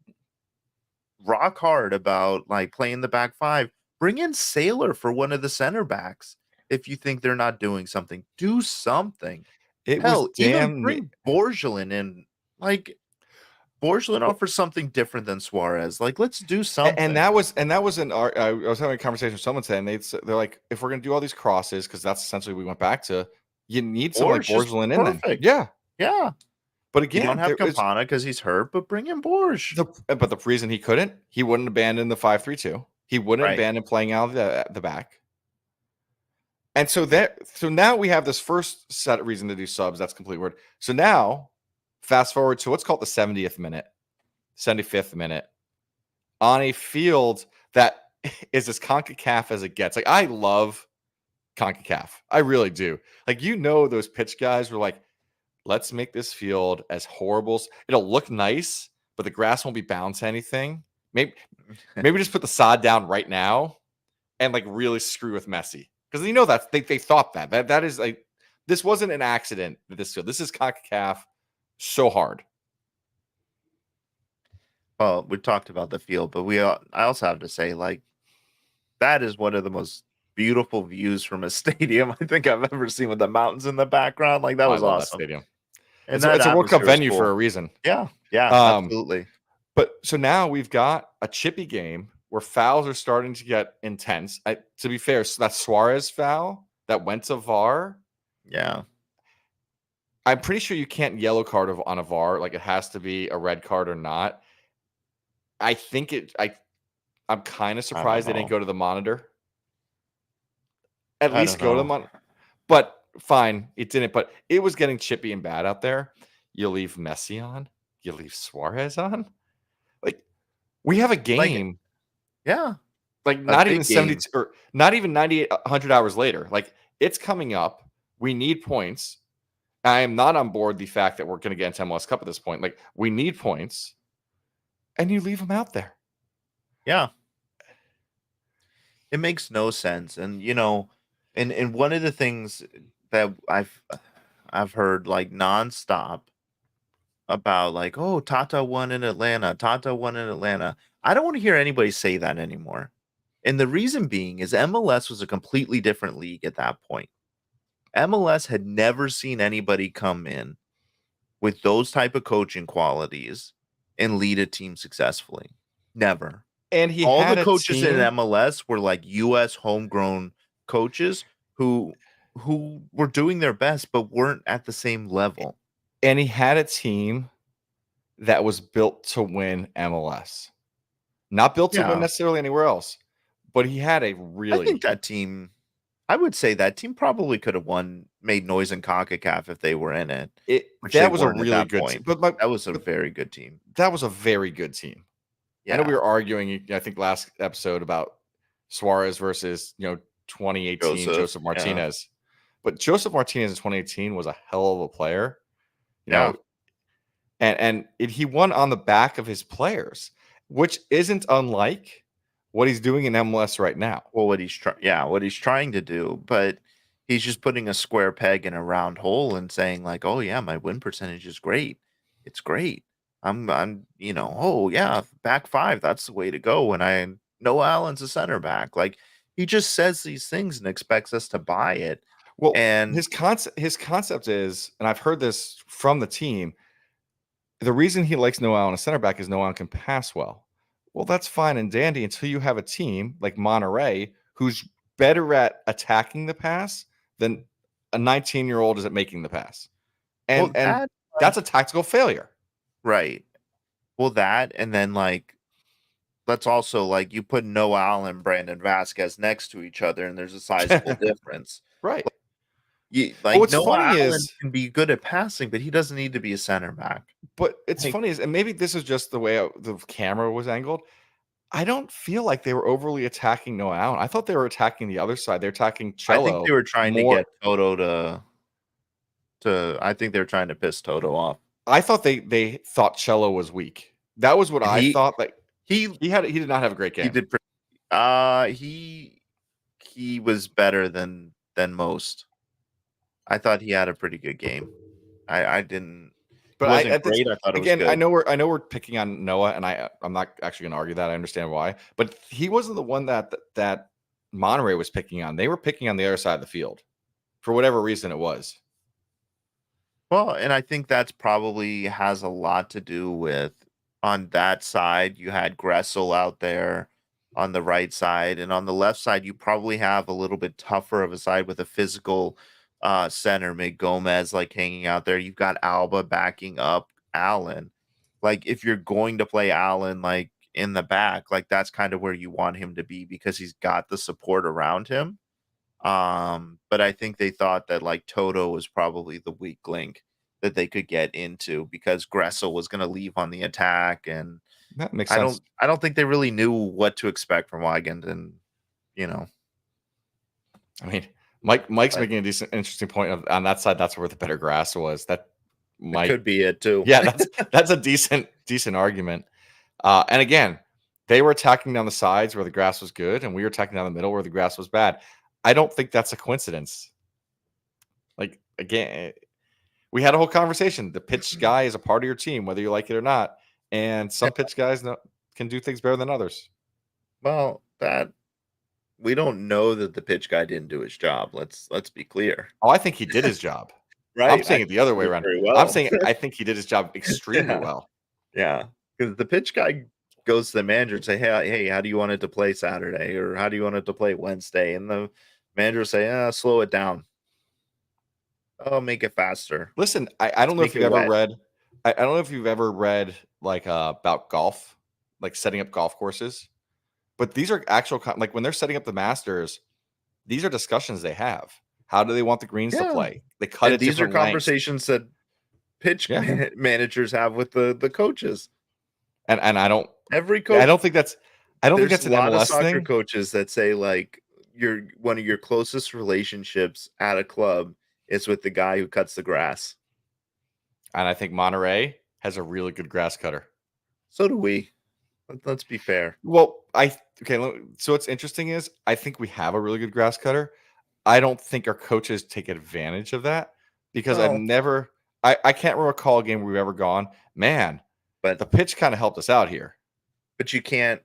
rock hard about like playing the back five, bring in Sailor for one of the center backs. If you think they're not doing something, do something. It was Hell, even damn. bring Borgelin in. Like, Borgelin Well, offers something different than Suarez. Like, let's do and something. that was an. I was having a conversation with someone today, and they're like, if we're going to do all these crosses, because that's essentially what we went back to. You need someone like Borge is Borgelin in then. perfect. Yeah, Yeah. but You don't again, have there is Campana because he's hurt, but bring in Borge. but the reason he couldn't, he wouldn't abandon the 5-3-2. He wouldn't Right. abandon playing out of the back. And so now we have this first set of reason to do subs. That's complete word. So now, fast forward to what's called the 70th minute, 75th minute, on a field that is as CONCACAF as it gets. Like, I love CONCACAF. I really do. Like, those pitch guys were like, let's make this field as horrible. It'll look nice, but the grass won't be bound to anything. Maybe just put the sod down right now and like really screw with Messi. Because that they thought that is like, this wasn't an accident with this field. This is CONCACAF so hard. Well, we talked about the field, but I also have to say, like, that is one of the most beautiful views from a stadium I think I've ever seen, with the mountains in the background. Like, that I was love that awesome. stadium. And It's that a World Cup atmosphere was venue cool. for a reason. Yeah, absolutely. But so now we've got a chippy game where fouls are starting to get intense. To be fair, so that Suarez foul that went to VAR. Yeah. I'm pretty sure you can't yellow card on a VAR. Like, it has to be a red card or not. I think I'm kind of surprised they didn't go to the monitor. At least go to the monitor. But fine, it didn't. But it was getting chippy and bad out there. You leave Messi on. You leave Suarez on. Like, we have a game. Yeah. Like, not even 72 or not even 98, 100 hours later. Like, it's coming up. We need points. I am not on board the fact that we're going to get into MLS Cup at this point. Like, we need points. And you leave them out there. Yeah. It makes no sense. And and one of the things that I've heard like nonstop about, like, oh, Tata won in Atlanta. Tata won in Atlanta. I don't want to hear anybody say that anymore. And the reason being is MLS was a completely different league at that point. MLS had never seen anybody come in with those type of coaching qualities and lead a team successfully. Never. And he All had the a coaches in team. MLS were like US homegrown coaches who were doing their best but weren't at the same level. And he had a team that was built to win MLS. Not built to win necessarily anywhere else, but he had a really. I think that team, I would say that team probably could have made noise in CONCACAF if they were in it. That was a really good team. But that was a very good team. That was a very good team. Yeah. I know we were arguing, I think, last episode about Suarez versus 2018 Joseph Martinez. Yeah. But Joseph Martinez in 2018 was a hell of a player. You know, and he won on the back of his players, which isn't unlike what he's doing in MLS right now. Well, what he's trying to do, but he's just putting a square peg in a round hole and saying like, "Oh yeah, my win percentage is great. It's great. I'm oh yeah, back five, that's the way to go." And I know Allen's a center back. Like, he just says these things and expects us to buy it. Well, And his concept is, and I've heard this from the team, the reason he likes Noel on a center back is Noel can pass well. Well, that's fine and dandy until you have a team like Monterey who's better at attacking the pass than a 19-year-old is at making the pass. And that, that's a tactical failure. right. Well, that, and then like let's also like you put Noel and Brandon Vasquez next to each other, and there's a sizable difference. Right. Well, Like what's Noah funny Allen is, can be good at passing, but he doesn't need to be a center back. but it's Like, funny is, and maybe this is just the way the camera was angled. I don't feel like they were overly attacking Noah Allen. I thought they were attacking the other side. They're attacking I think Cello they were trying to more. get Toto to. I think they were trying to piss Toto off. I thought they thought Cello was weak. That was what And I thought. That he he did not have a great game. he did. He was better than most. I thought he had a pretty good game. I didn't. But It wasn't great. I thought it was again, good. I know we're picking on Noah, and I'm not actually going to argue that. I understand why, but he wasn't the one that Monterey was picking on. They were picking on the other side of the field for whatever reason it was. Well, and I think that's probably has a lot to do with on that side, you had Gressel out there on the right side, and on the left side, you probably have a little bit tougher of a side with a physical center, mid Gomez like hanging out there. You've got Alba backing up Allen. Like if you're going to play Allen like in the back, like that's kind of where you want him to be because he's got the support around him. But I think they thought that like Toto was probably the weak link that they could get into because Gressel was going to leave on the attack, and That makes sense. I don't think they really knew what to expect from Weigand, and you know, I mean, Mike's making a decent, interesting point on that side. That's where the better grass was. That it could be it too. Yeah, that's a decent argument. And again, they were attacking down the sides where the grass was good, and we were attacking down the middle where the grass was bad. I don't think that's a coincidence. Like again, we had a whole conversation. The pitch guy is a part of your team, whether you like it or not. And some pitch guys can do things better than others. Well, that we don't know that the pitch guy didn't do his job. Let's be clear. Oh, I think he did his job. Right? I'm saying it the other way around. Well. I'm saying I think he did his job extremely well. Yeah, because the pitch guy goes to the manager and say, "Hey, how do you want it to play Saturday, or how do you want it to play Wednesday?" And the manager say, "Slow it down. Oh, make it faster." Listen, I don't know if you've ever read. I don't know if you've ever read like about golf, like setting up golf courses, but these are actual like when they're setting up the Masters, these are discussions they have. How do they want the greens to play? They cut it. These are different conversations that pitch managers have with the coaches. And I don't. Every coach. I don't think that's. I don't think that's an There's a lot MLS of soccer thing. coaches that say like one of your closest relationships at a club is with the guy who cuts the grass. And I think Monterey has a really good grass cutter. So do we. Let's be fair. Well, so what's interesting is I think we have a really good grass cutter. I don't think our coaches take advantage of that because I can't recall a game we've ever gone, man, but the pitch kind of helped us out here. But you can't,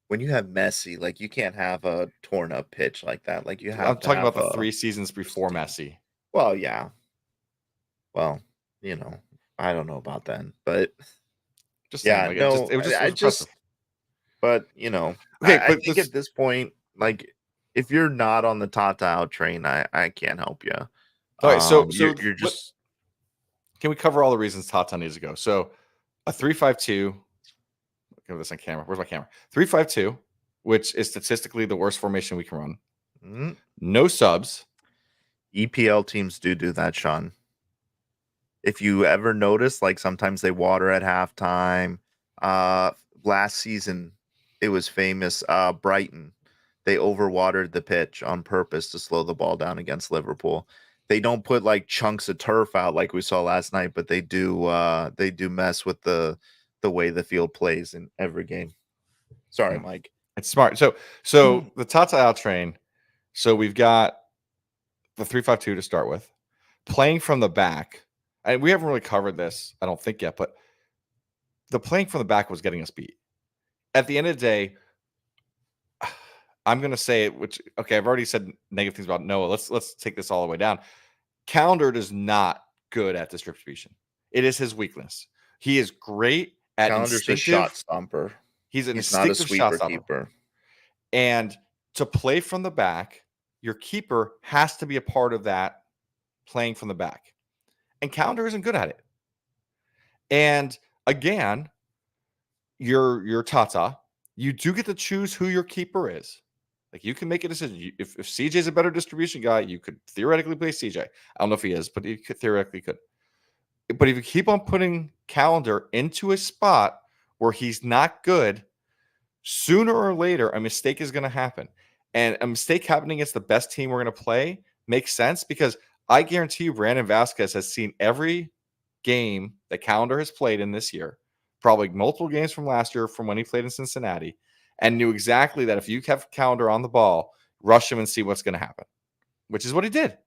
when you have Messi, like you can't have a torn up pitch like that. Like you have. I'm talking about the 3 seasons before Messi. Well, yeah. Well, I don't know about that, but just saying, like, it was just. But I think at this point, like if you're not on the Tata out train, I can't help you. All right, so you're just. Can we cover all the reasons Tata needs to go? So a 3-5-2. Give this on camera. Where's my camera? 3-5-2, which is statistically the worst formation we can run. Mm-hmm. No subs. EPL teams do that, Sean. If you ever notice, like sometimes they water at halftime. Last season, it was famous. Brighton, they overwatered the pitch on purpose to slow the ball down against Liverpool. They don't put like chunks of turf out like we saw last night, but they do mess with the way the field plays in every game. Sorry, Mike. It's smart. So the Tata out train. So we've got the 3-5-2 to start with, playing from the back. And we haven't really covered this, I don't think yet, but the playing from the back was getting us beat. At the end of the day, I'm going to say it, which, okay, I've already said negative things about Noah. Let's take this all the way down. Calendar is not good at distribution. It is his weakness. He is great at Calendar's a shot instinctive. stomper. He's an He's not a instinctive shot sweeper stopper. keeper. And to play from the back, your keeper has to be a part of that playing from the back. And Calendar isn't good at it. And again, you're Tata. You do get to choose who your keeper is. Like, you can make a decision. If CJ's a better distribution guy, you could theoretically play CJ. I don't know if he is, but he theoretically could. But if you keep on putting Calendar into a spot where he's not good, sooner or later, a mistake is going to happen. And a mistake happening against the best team we're going to play makes sense, because I guarantee you Brandon Vasquez has seen every game that Calendar has played in this year, probably multiple games from last year from when he played in Cincinnati, and knew exactly that if you have Calendar on the ball, rush him and see what's going to happen, which is what he did.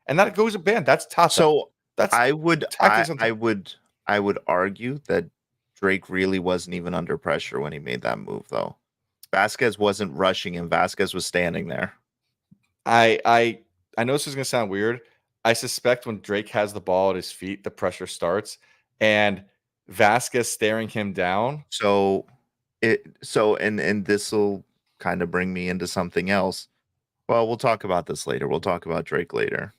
And that goes a band. That's Tata. So That's I would tactics on I would argue that Drake really wasn't even under pressure when he made that move, though. Vasquez wasn't rushing him. Vasquez was standing there. I know this is going to sound weird. I suspect when Drake has the ball at his feet, the pressure starts, and Vasquez staring him down. And this will kind of bring me into something else. Well, we'll talk about this later. We'll talk about Drake later.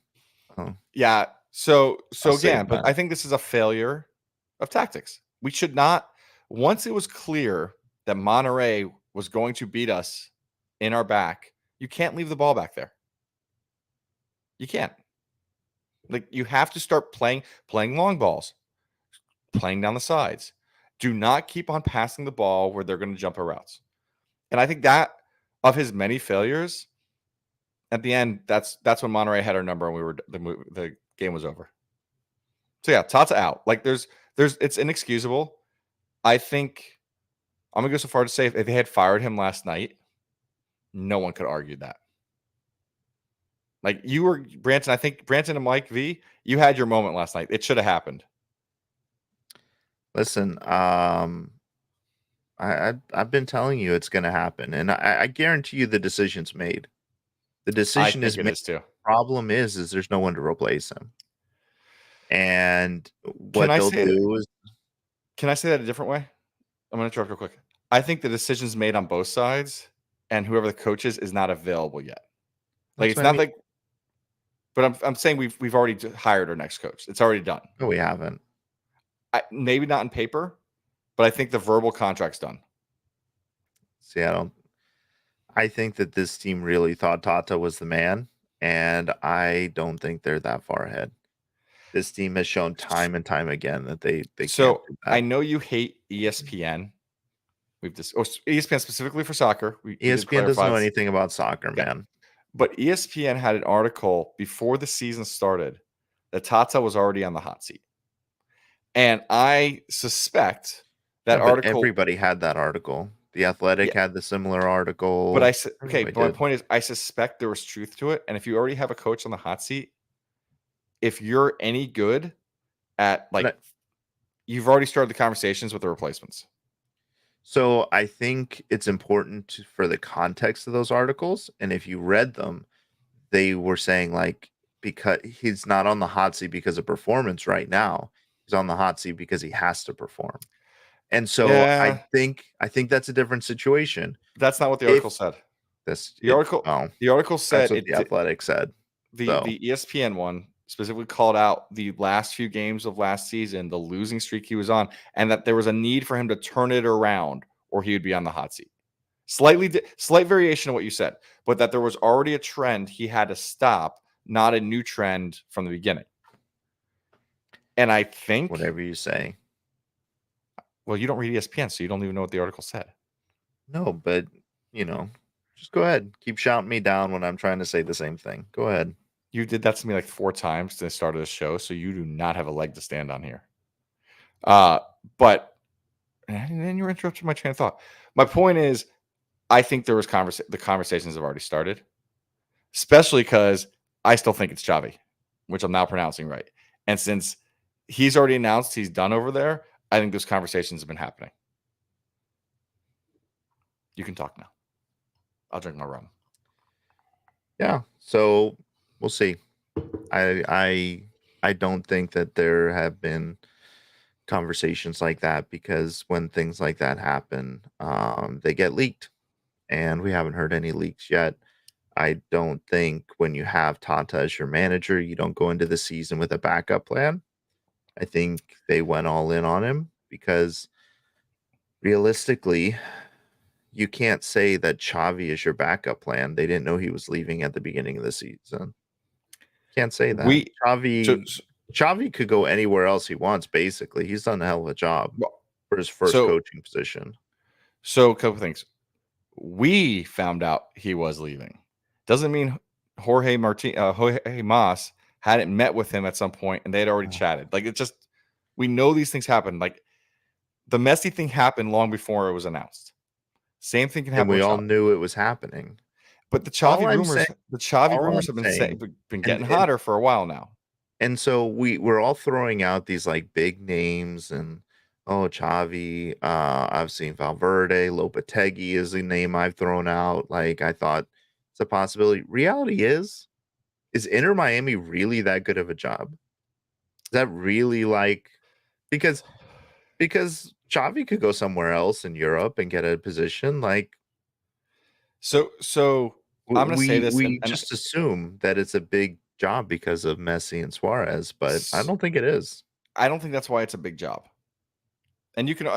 Yeah. So I'll save again, but that. I think this is a failure of tactics. We should not. Once it was clear that Monterey was going to beat us in our back, you can't leave the ball back there. You can't. Like, you have to start playing long balls, playing down the sides. Do not keep on passing the ball where they're going to jump our routes. And I think that, of his many failures, at the end, that's when Monterey had our number and the game was over. So yeah, Tata out. Like, there's it's inexcusable. I think I'm gonna go so far to say if they had fired him last night, no one could argue that. Like, you were Branton. I think Branton and Mike V, you had your moment last night. It should have happened. Listen, I've been telling you it's going to happen, and I guarantee you the decision's made. The decision is made. Is too. Problem is there's no one to replace him, and Can what I they'll say do is. Can I say that a different way? I'm going to interrupt real quick. I think the decision's made on both sides, and whoever the coach is not available yet. Like, it's not like. But I'm saying we've already hired our next coach. It's already done. No, we haven't. Maybe not in paper, but I think the verbal contract's done. See, I think that this team really thought Tata was the man, and I don't think they're that far ahead. This team has shown time and time again that they So can't do that. I know you hate ESPN. ESPN specifically for soccer. ESPN doesn't know anything about soccer, man. But ESPN had an article before the season started that Tata was already on the hot seat. And I suspect that article. Everybody had that article. The Athletic had the similar article. But but my point is, I suspect there was truth to it. And if you already have a coach on the hot seat, if you're any good at, like, you've already started the conversations with the replacements. So I think it's important for the context of those articles. And if you read them, they were saying, like, because he's not on the hot seat because of performance right now. He's on the hot seat because he has to perform. And so I think that's a different situation. That's not what the article said. The article said that's what the Athletic said. The ESPN one specifically called out the last few games of last season, the losing streak he was on, and that there was a need for him to turn it around or he would be on the hot seat. Slight variation of what you said, but that there was already a trend he had to stop, not a new trend from the beginning. And I think whatever you say. Well, you don't read ESPN, so you don't even know what the article said. No, but, just go ahead. Keep shouting me down when I'm trying to say the same thing. Go ahead. You did that to me like 4 times since the start of the show, so you do not have a leg to stand on here. But and then you're interrupting my train of thought. My point is, I think there was the conversations have already started, especially because I still think it's Xavi, which I'm now pronouncing right. And since he's already announced he's done over there, I think those conversations have been happening. You can talk now. I'll drink my rum. Yeah. So we'll see. I don't think that there have been conversations like that because when things like that happen, they get leaked, and we haven't heard any leaks yet. I don't think when you have Tata as your manager, you don't go into the season with a backup plan. I think they went all in on him because realistically, you can't say that Xavi is your backup plan. They didn't know he was leaving at the beginning of the season. Can't say that. We so Xavi could go anywhere else he wants, basically. He's done a hell of a job for his first so coaching position. so a couple things. We found out he was leaving. Doesn't mean Jorge Mas hadn't met with him at some point and they had already chatted. Like it just we know these things happen. Like the messy thing happened long before it was announced. Same thing can And happen we with all Xavi. knew it was happening. But the All Xavi I'm rumors, saying, have been and getting hotter for a while now. and so we're all throwing out these like big names and oh Xavi, I've seen Valverde, Lopetegui is a name I've thrown out. Like I thought it's a possibility. Reality is Inter Miami really that good of a job? Is that really like because Xavi could go somewhere else in Europe and get a position. Like So I'm gonna say this we and just assume that it's a big job because of Messi and Suarez, but I don't think it is. I don't think that's why it's a big job. And you can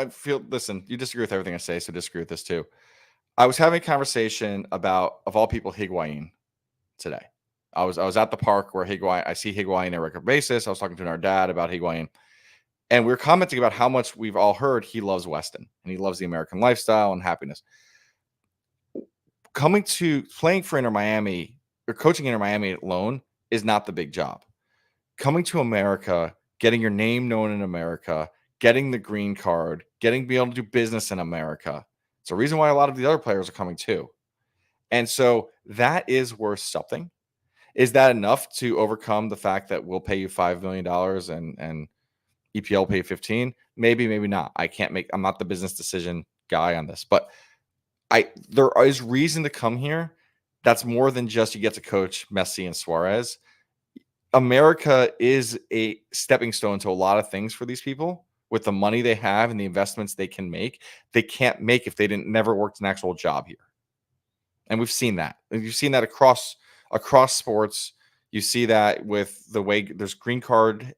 listen, you disagree with everything I say, so disagree with this too. I was having a conversation about, of all people, Higuain today. I was at the park where I see Higuain on a regular basis. I was talking to our dad about Higuain, and we were commenting about how much we've all heard he loves Weston and he loves the American lifestyle and happiness. Playing for Inter Miami or coaching Inter Miami alone is not the big job. Coming to America, getting your name known in America, getting the green card, being able to do business in America. It's the reason why a lot of the other players are coming too. And so that is worth something. Is that enough to overcome the fact that we'll pay you $5 million and EPL pay 15? Maybe, maybe not. I'm not the business decision guy on this, but there is reason to come here. That's more than just you get to coach Messi and Suarez. America is a stepping stone to a lot of things for these people with the money they have and the investments they can make. They can't make if they never worked an actual job here. And we've seen that. And you've seen that across sports. You see that with the way there's green card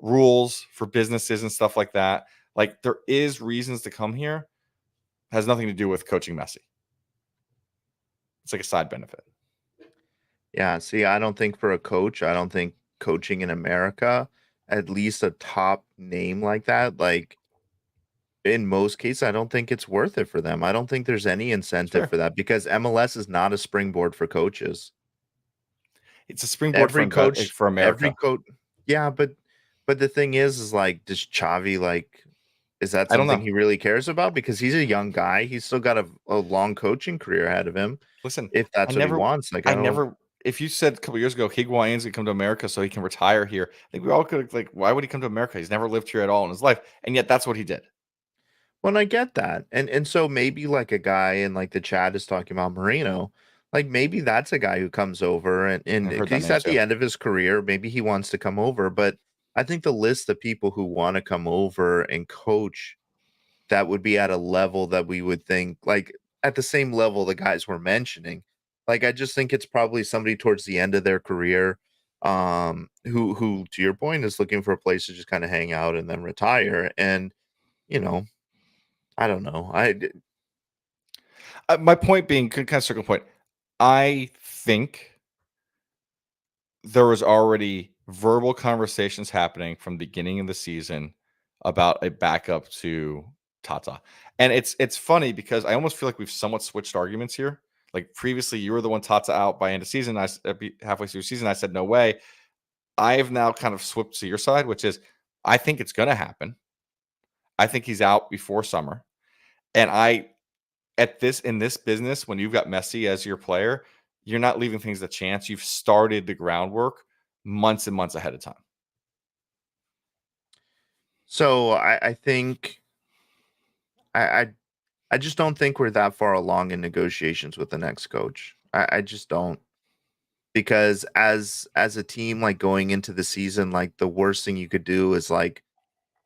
rules for businesses and stuff like that. Like there is reasons to come here. Has nothing to do with coaching Messi. It's like a side benefit. Yeah, see, I don't think for a coach, I don't think coaching in America, at least a top name like that, like in most cases, I don't think it's worth it for them. I don't think there's any incentive for that because MLS is not a springboard for coaches. It's a springboard for Every America. coach, yeah, but the thing is like, does Xavi like, is that I don't something know. he really cares about? Because he's a young guy, he's still got a long coaching career ahead of him. Listen, If that's what he wants, like I I don't. never. If you said a couple years ago Higuain's gonna come to America so he can retire here, I think we all could like, why would he come to America? He's never lived here at all in his life, and yet that's what he did. Well, and I get that, and so maybe like a guy in like the chat is talking about Marino, like maybe that's a guy who comes over and I heard 'cause that he's name at too. the end of his career, maybe he wants to come over, but I think the list of people who want to come over and coach that would be at a level that we would think like at the same level the guys were mentioning. Like I just think it's probably somebody towards the end of their career, who to your point is looking for a place to just kind of hang out and then retire. And you know, I don't know. My point being, kind of circle point. I think there was already verbal conversations happening from the beginning of the season about a backup to Tata. And it's funny because I almost feel like we've somewhat switched arguments here. Like previously, you were the one Tata out by end of season. Halfway through the season, I said no way. I have now kind of slipped to your side, which is I think it's going to happen. I think he's out before summer, and in this business, when you've got Messi as your player, you're not leaving things to chance. You've started the groundwork months and months ahead of time. So I think I I just don't think we're that far along in negotiations with the next coach. I just don't. Because as a team, like going into the season, like the worst thing you could do is like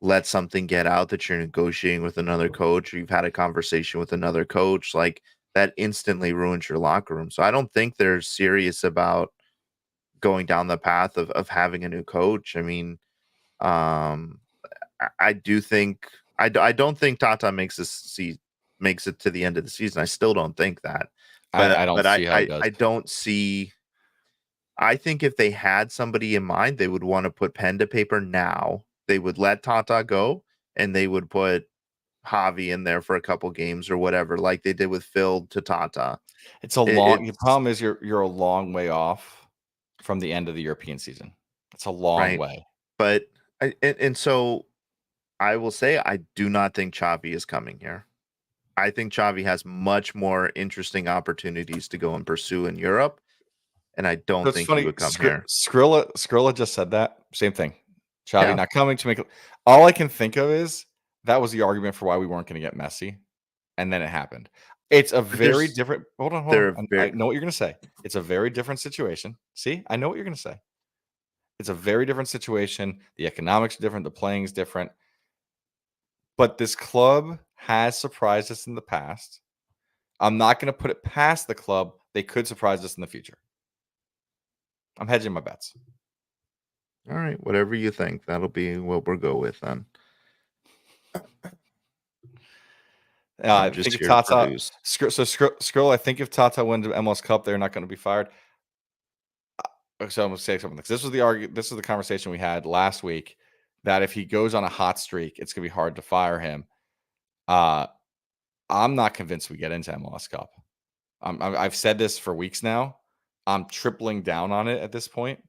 let something get out that you're negotiating with another coach or you've had a conversation with another coach. Like that instantly ruins your locker room. So I don't think they're serious about going down the path of having a new coach. I mean, um, I do think I don't think Tata makes it to the end of the season. I still don't think that. I don't But see how he does. I don't see. I think if they had somebody in mind, they would want to put pen to paper now. They would let Tata go and they would put Javi in there for a couple games or whatever, like they did with Phil to Tata. It's a long. The It's problem is you're a long way off from the end of the European season. It's a long right. way. But and so I will say I do not think Xavi is coming here. I think Xavi has much more interesting opportunities to go and pursue in Europe, and I don't That's think he funny. would come here. Skrilla just said that same thing. Xavi Yeah, not coming to make it. All I can think of is that was the argument for why we weren't going to get Messi, and then it happened. It's a but very different. Hold they're on. a very I know what you're going to say. It's a very different situation. See, I know what you're going to say. It's a very different situation. The economics are different. The playing is different. But this club has surprised us in the past. I'm not going to put it past the club. They could surprise us in the future. I'm hedging my bets. all right. Whatever you think, that'll be what we'll go with then. I I'm think just if here to Tata, produce. Scroll, I think if Tata wins the MLS Cup, they're not going to be fired. So I'm going to say something. This was This was the conversation we had last week. That if he goes on a hot streak, it's going to be hard to fire him. I'm not convinced we get into MLS Cup. I've said this for weeks now. I'm tripling down on it at this point.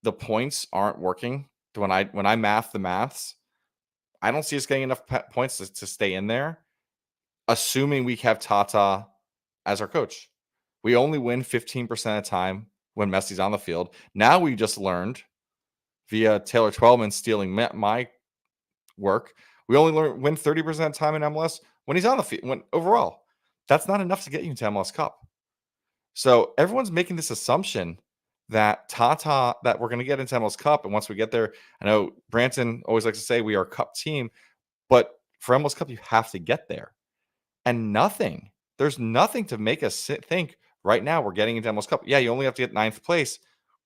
The points aren't working. When I math the maths, I don't see us getting enough points to stay in there. Assuming we have Tata as our coach, we only win 15% of the time when Messi's on the field. Now we just learned via Taylor Twellman stealing my work. We only win 30% of the time in MLS when he's on the field. When overall, that's not enough to get you into MLS Cup. So everyone's making this assumption that that we're going to get into MLS Cup, and once we get there, I know Branton always likes to say we are a Cup team, but for MLS Cup you have to get there, and there's nothing to make us think right now we're getting into MLS Cup. Yeah, you only have to get 9th place.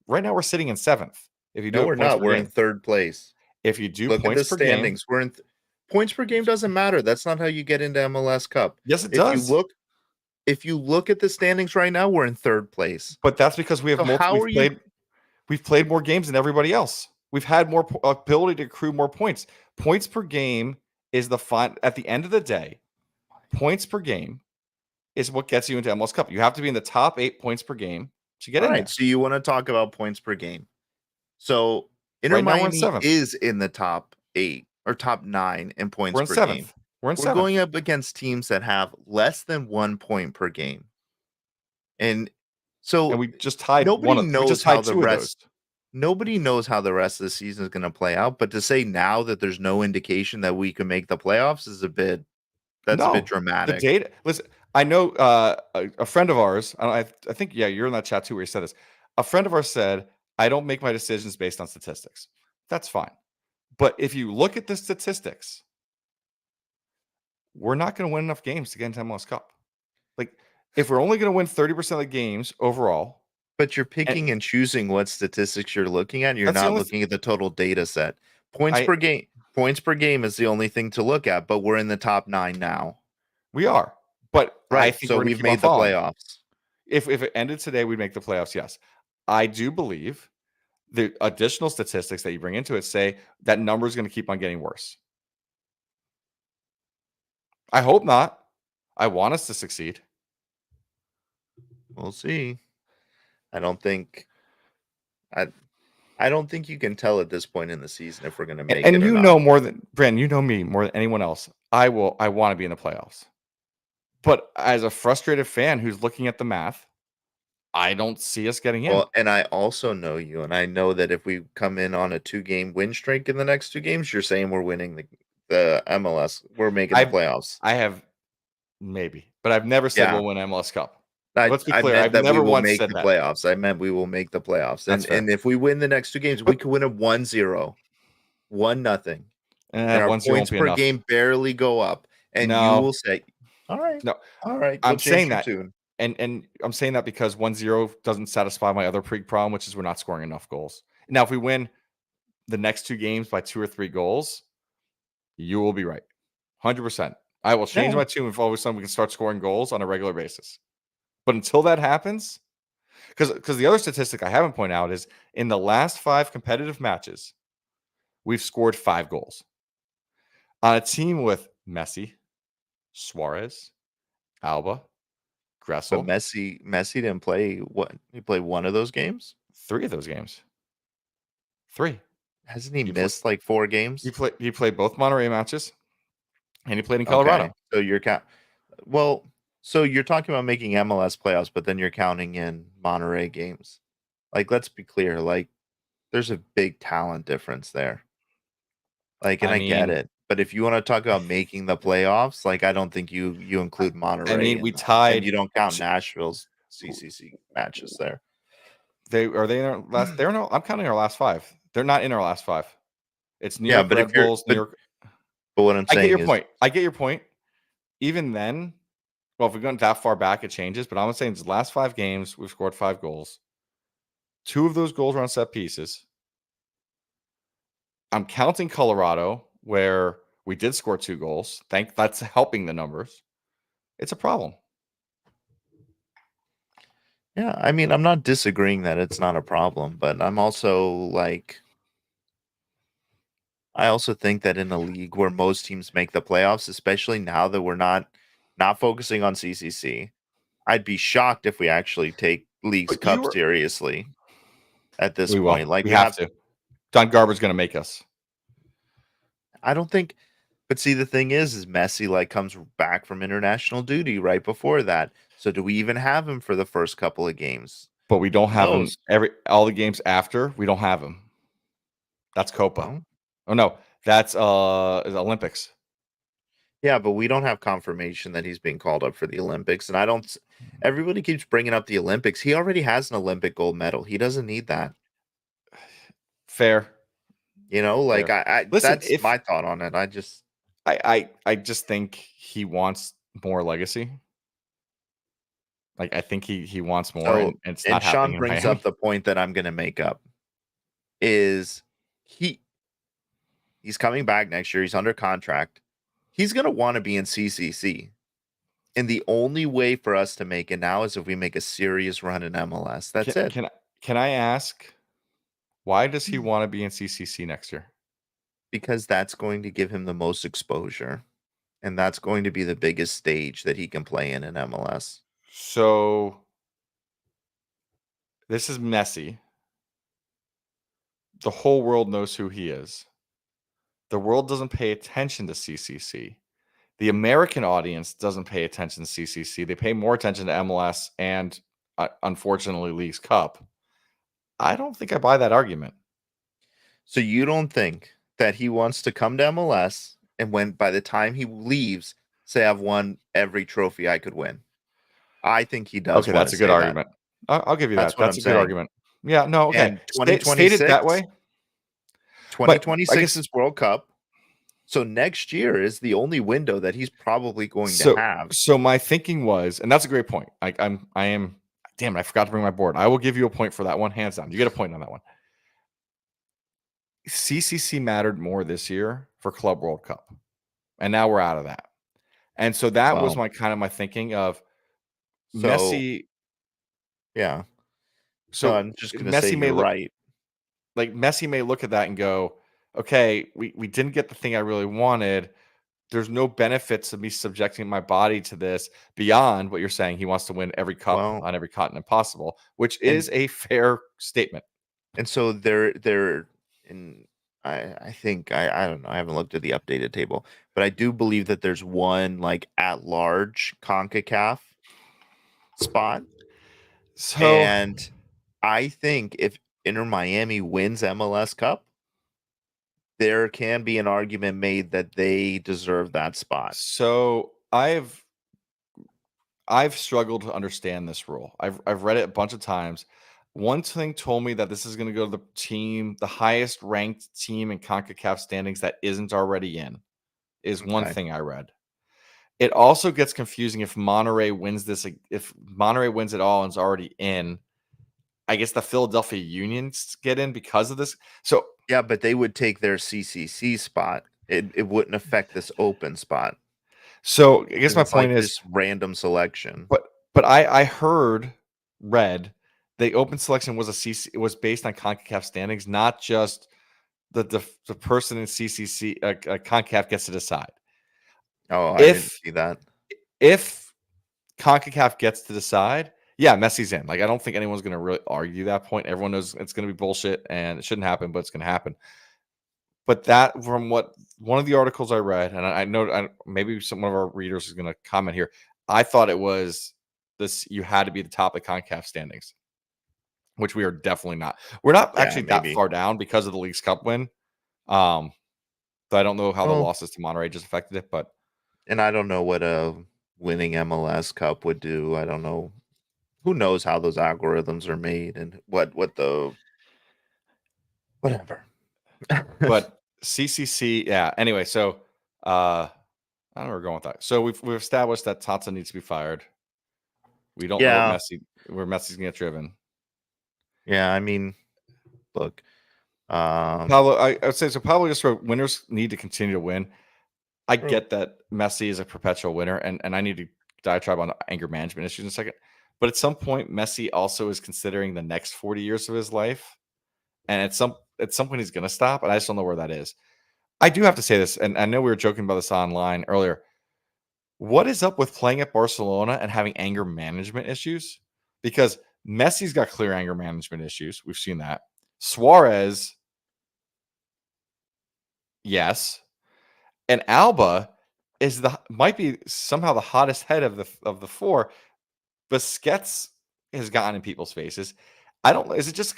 Right now we're sitting in 7th. If you do No, it we're points not. per We're in game, third place. if you do Look at points the per game, standings. We're in points per game doesn't matter. That's not how you get into MLS Cup. yes, it If you does. look if you look at the standings right now, we're in third place. But that's because we have So how are you we've played more games than everybody else. We've had more ability to accrue more points. Points per game is at the end of the day. Points per game is what gets you into MLS Cup. You have to be in the top 8 points per game to get all in right? there. So you want to talk about points per game. So Inter Right now we're in Miami 7th. is in the top 8 or top 9 in points We're in per game. 7th. We're in We're 7th. going up against teams that have less than 1 point per game. And And so we just tied nobody we just knows how tied the 2 of those. rest nobody knows how the rest of the season is going to play out, but to say now that there's no indication that we can make the playoffs is a bit No. The dramatic. data, listen, I know a friend of ours, I think yeah, you're in that chat too where he said this. A friend of ours said, "I don't make my decisions based on statistics." That's fine. But if you look at the statistics, we're not going to win enough games to get into MLS Cup. Like, if we're only going to win 30% of the games overall, But you're and picking and choosing what statistics you're looking at. You're that's the not only looking at the total data set. I Points per game is the only thing to look at, but we're in the top 9 now. we are. But I Right. think So we're going to we've keep on made the falling. playoffs. If it ended today, we'd make the playoffs, yes. I do believe the additional statistics that you bring into it say that number is going to keep on getting worse. I hope not. I want us to succeed. We'll see. I don't think I I don't think you can tell at this point in the season if we're going to make And it or you not. know more than Brandon, you know me more than anyone else. I want to be in the playoffs. But as a frustrated fan who's looking at the math, I don't see us getting in. Well, and I also know you, and I know that if we come in on a 2-game win streak in the next 2 games, you're saying we're winning the MLS. We're making the I playoffs. I have Maybe, but I've never said Yeah. we'll win MLS Cup. I Let's be I clear. meant I've that we never will once make said the that. playoffs. I meant we will make the playoffs. That's fair. And if we win the next 2 games, we But could win them 1-0, 1-0, and our 1-0 won't points be per enough. game barely go up, and you No, will say, "All right, no. all right, we'll I'm change saying your that, tune." and I'm saying that because 1-0 doesn't satisfy my other problem, which is we're not scoring enough goals. Now, if we win the next 2 games by 2 or 3 goals, you will be right. 100%. I will change Yeah. my tune if all of a sudden we can start scoring goals on a regular basis. But until that happens, because the other statistic I haven't pointed out is in the last 5 competitive matches, we've scored 5 goals. On a team with Messi, Suarez, Alba, But Gressel, Messi didn't play what? He played one of those games? 3 of those games. 3. Hasn't he He played missed like 4 he games? played he played both Monterey matches and he played in Okay. Colorado. So you're well, so you're talking about making MLS playoffs, but then you're counting in Monterey games. Like, let's be clear, like, there's a big talent difference there. Like, and I I get mean it, but if you wanna talk about making the playoffs, like, I don't think you include I Monterey mean, in we that, and you tied don't count t Nashville's CCC matches there. they in our last they're no I'm counting our last 5. They're not in our last 5. It's New Yeah, York but if Red you're Bulls, New York. but what I'm I get saying your is point. I get your point. Even then, well, if we're going that far back, it changes, but I'm saying the last 5 games, we've scored 5 goals. 2 of those goals were on set pieces. I'm counting Colorado, where we did score 2 goals. That's helping the numbers. It's a problem. yeah, I mean, I'm not disagreeing that it's not a problem, but I'm also like I also think that in a league where most teams make the playoffs, especially now that we're not focusing on CCC, I'd be shocked if we actually take League's But you Cup were seriously at this We point. will. Like We we have have to. Don Garber's gonna make us. I don't think but see the thing is Messi like comes back from international duty right before that. So do we even have him for the first couple of games? But we don't Who have him knows? all the games after, we don't have him. That's Copa. Well, Oh, no, that's, Olympics. yeah, but we don't have confirmation that he's being called up for the Olympics, and I don't everybody keeps bringing up the Olympics. He already has an Olympic gold medal. He doesn't need that. Fair, You know, like fair. I Listen, that's if my thought on it. I just I just think he wants more legacy. Like, I think he wants more, so and it's and not Sean happening in brings up Miami. the point that I'm gonna make up is he he's coming back next year. He's under contract. He's gonna want to be in CCC. And the only way for us to make it now is if we make a serious run in MLS. Can That's it. can I ask, why does he wanna be in CCC next year? Because that's going to give him the most exposure. And that's going to be the biggest stage that he can play in MLS. So, this is messy. The whole world knows who he is. The world doesn't pay attention to CCC. The American audience doesn't pay attention to CCC. They pay more attention to MLS and, unfortunately, League's Cup. I don't think I buy that argument. So you don't think that he wants to come to MLS and when by the time he leaves, say I've won every trophy I could win. I think he does Okay, want that's to a good say that. argument. I'll give you That's that. what That's I'm a good saying. argument. Yeah, no, okay. And Stated that 2026, way, but I 2026 guess is World Cup. So next year is the only window that he's probably going to so. have. So my thinking was, and that's a great point. I am. Damn it! I forgot to bring my board. I will give you a point for that one, hands down. You get a point on that one. CCC mattered more this year for Club World Cup, and now we're out of that. And so that was Well, my kind of my thinking of so Messi. yeah. No, So I'm just gonna say Messi may you're look right. like Messi may look at that and go, okay, we didn't get the thing I really wanted. There's no benefits of me subjecting my body to this beyond what you're saying. He wants to win every cup Well, on every continent possible, which and is a fair statement. so they're in I think I don't know. I haven't looked at the updated table, but I do believe that there's one like at large CONCACAF spot. So, And I think if Inter Miami wins MLS Cup, there can be an argument made that they deserve that spot. so I have. I've struggled to understand this rule. I've read it a bunch of times. One thing told me that this is going to go to the highest ranked team in CONCACAF standings that isn't already in, is one Okay. thing I read. It also gets confusing if Monterey wins this. If Monterey wins it all and is already in, I guess the Philadelphia Unions get in because of this. So Yeah, but they would take their CCC spot. It wouldn't affect this open spot so I guess because my it's point like is, this random selection. but I read the open selection was it was based on CONCACAF standings, not just the person in CCC CONCACAF gets to decide. Oh, I didn't If see that. if CONCACAF gets to decide, yeah, Messi's in. Like I don't think anyone's going to really argue that point. Everyone knows it's going to be bullshit and it shouldn't happen, but it's going to happen. But that from what one of the articles I read, and I know maybe some one of our readers is going to comment here. I thought it was this: you had to be the top of CONCACAF standings, which we are definitely not. We're not Yeah, actually that maybe. far down because of the Leagues Cup win. Um, so I don't know how the Well, losses to Monterey just affected it, but and I don't know what a winning MLS Cup would do. I don't know. Who knows how those algorithms are made and what the whatever. but CCC, yeah. Anyway, so I don't know where we're going with that. So we've established that Tata needs to be fired. We don't know Yeah. where Messi's gonna get driven. Yeah, I mean, look, Pablo, I would say so. Pablo just wrote winners need to continue to win. I true. get that Messi is a perpetual winner, and I need to diatribe on anger management issues in a second. But at some point, Messi also is considering the next 40 years of his life, and at some point he's going to stop, and I just don't know where that is. I do have to say this, and I know we were joking about this online earlier. What is up with playing at Barcelona and having anger management issues? Because Messi's got clear anger management issues. We've seen that. Suarez, yes. And Alba is might be somehow the hottest head of the four. Busquets has gotten in people's faces. I don't. Is it just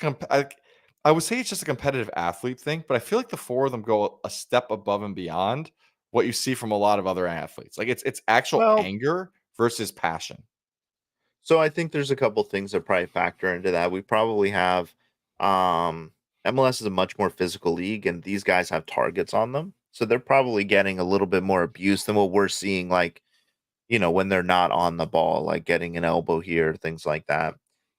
I would say it's just a competitive athlete thing, but I feel like the four of them go a step above and beyond what you see from a lot of other athletes. Like it's actual Well, anger versus passion. so I think there's a couple things that probably factor into that. We probably have MLS is a much more physical league and these guys have targets on them. So they're probably getting a little bit more abuse than what we're seeing like, when they're not on the ball, like getting an elbow here, things like that.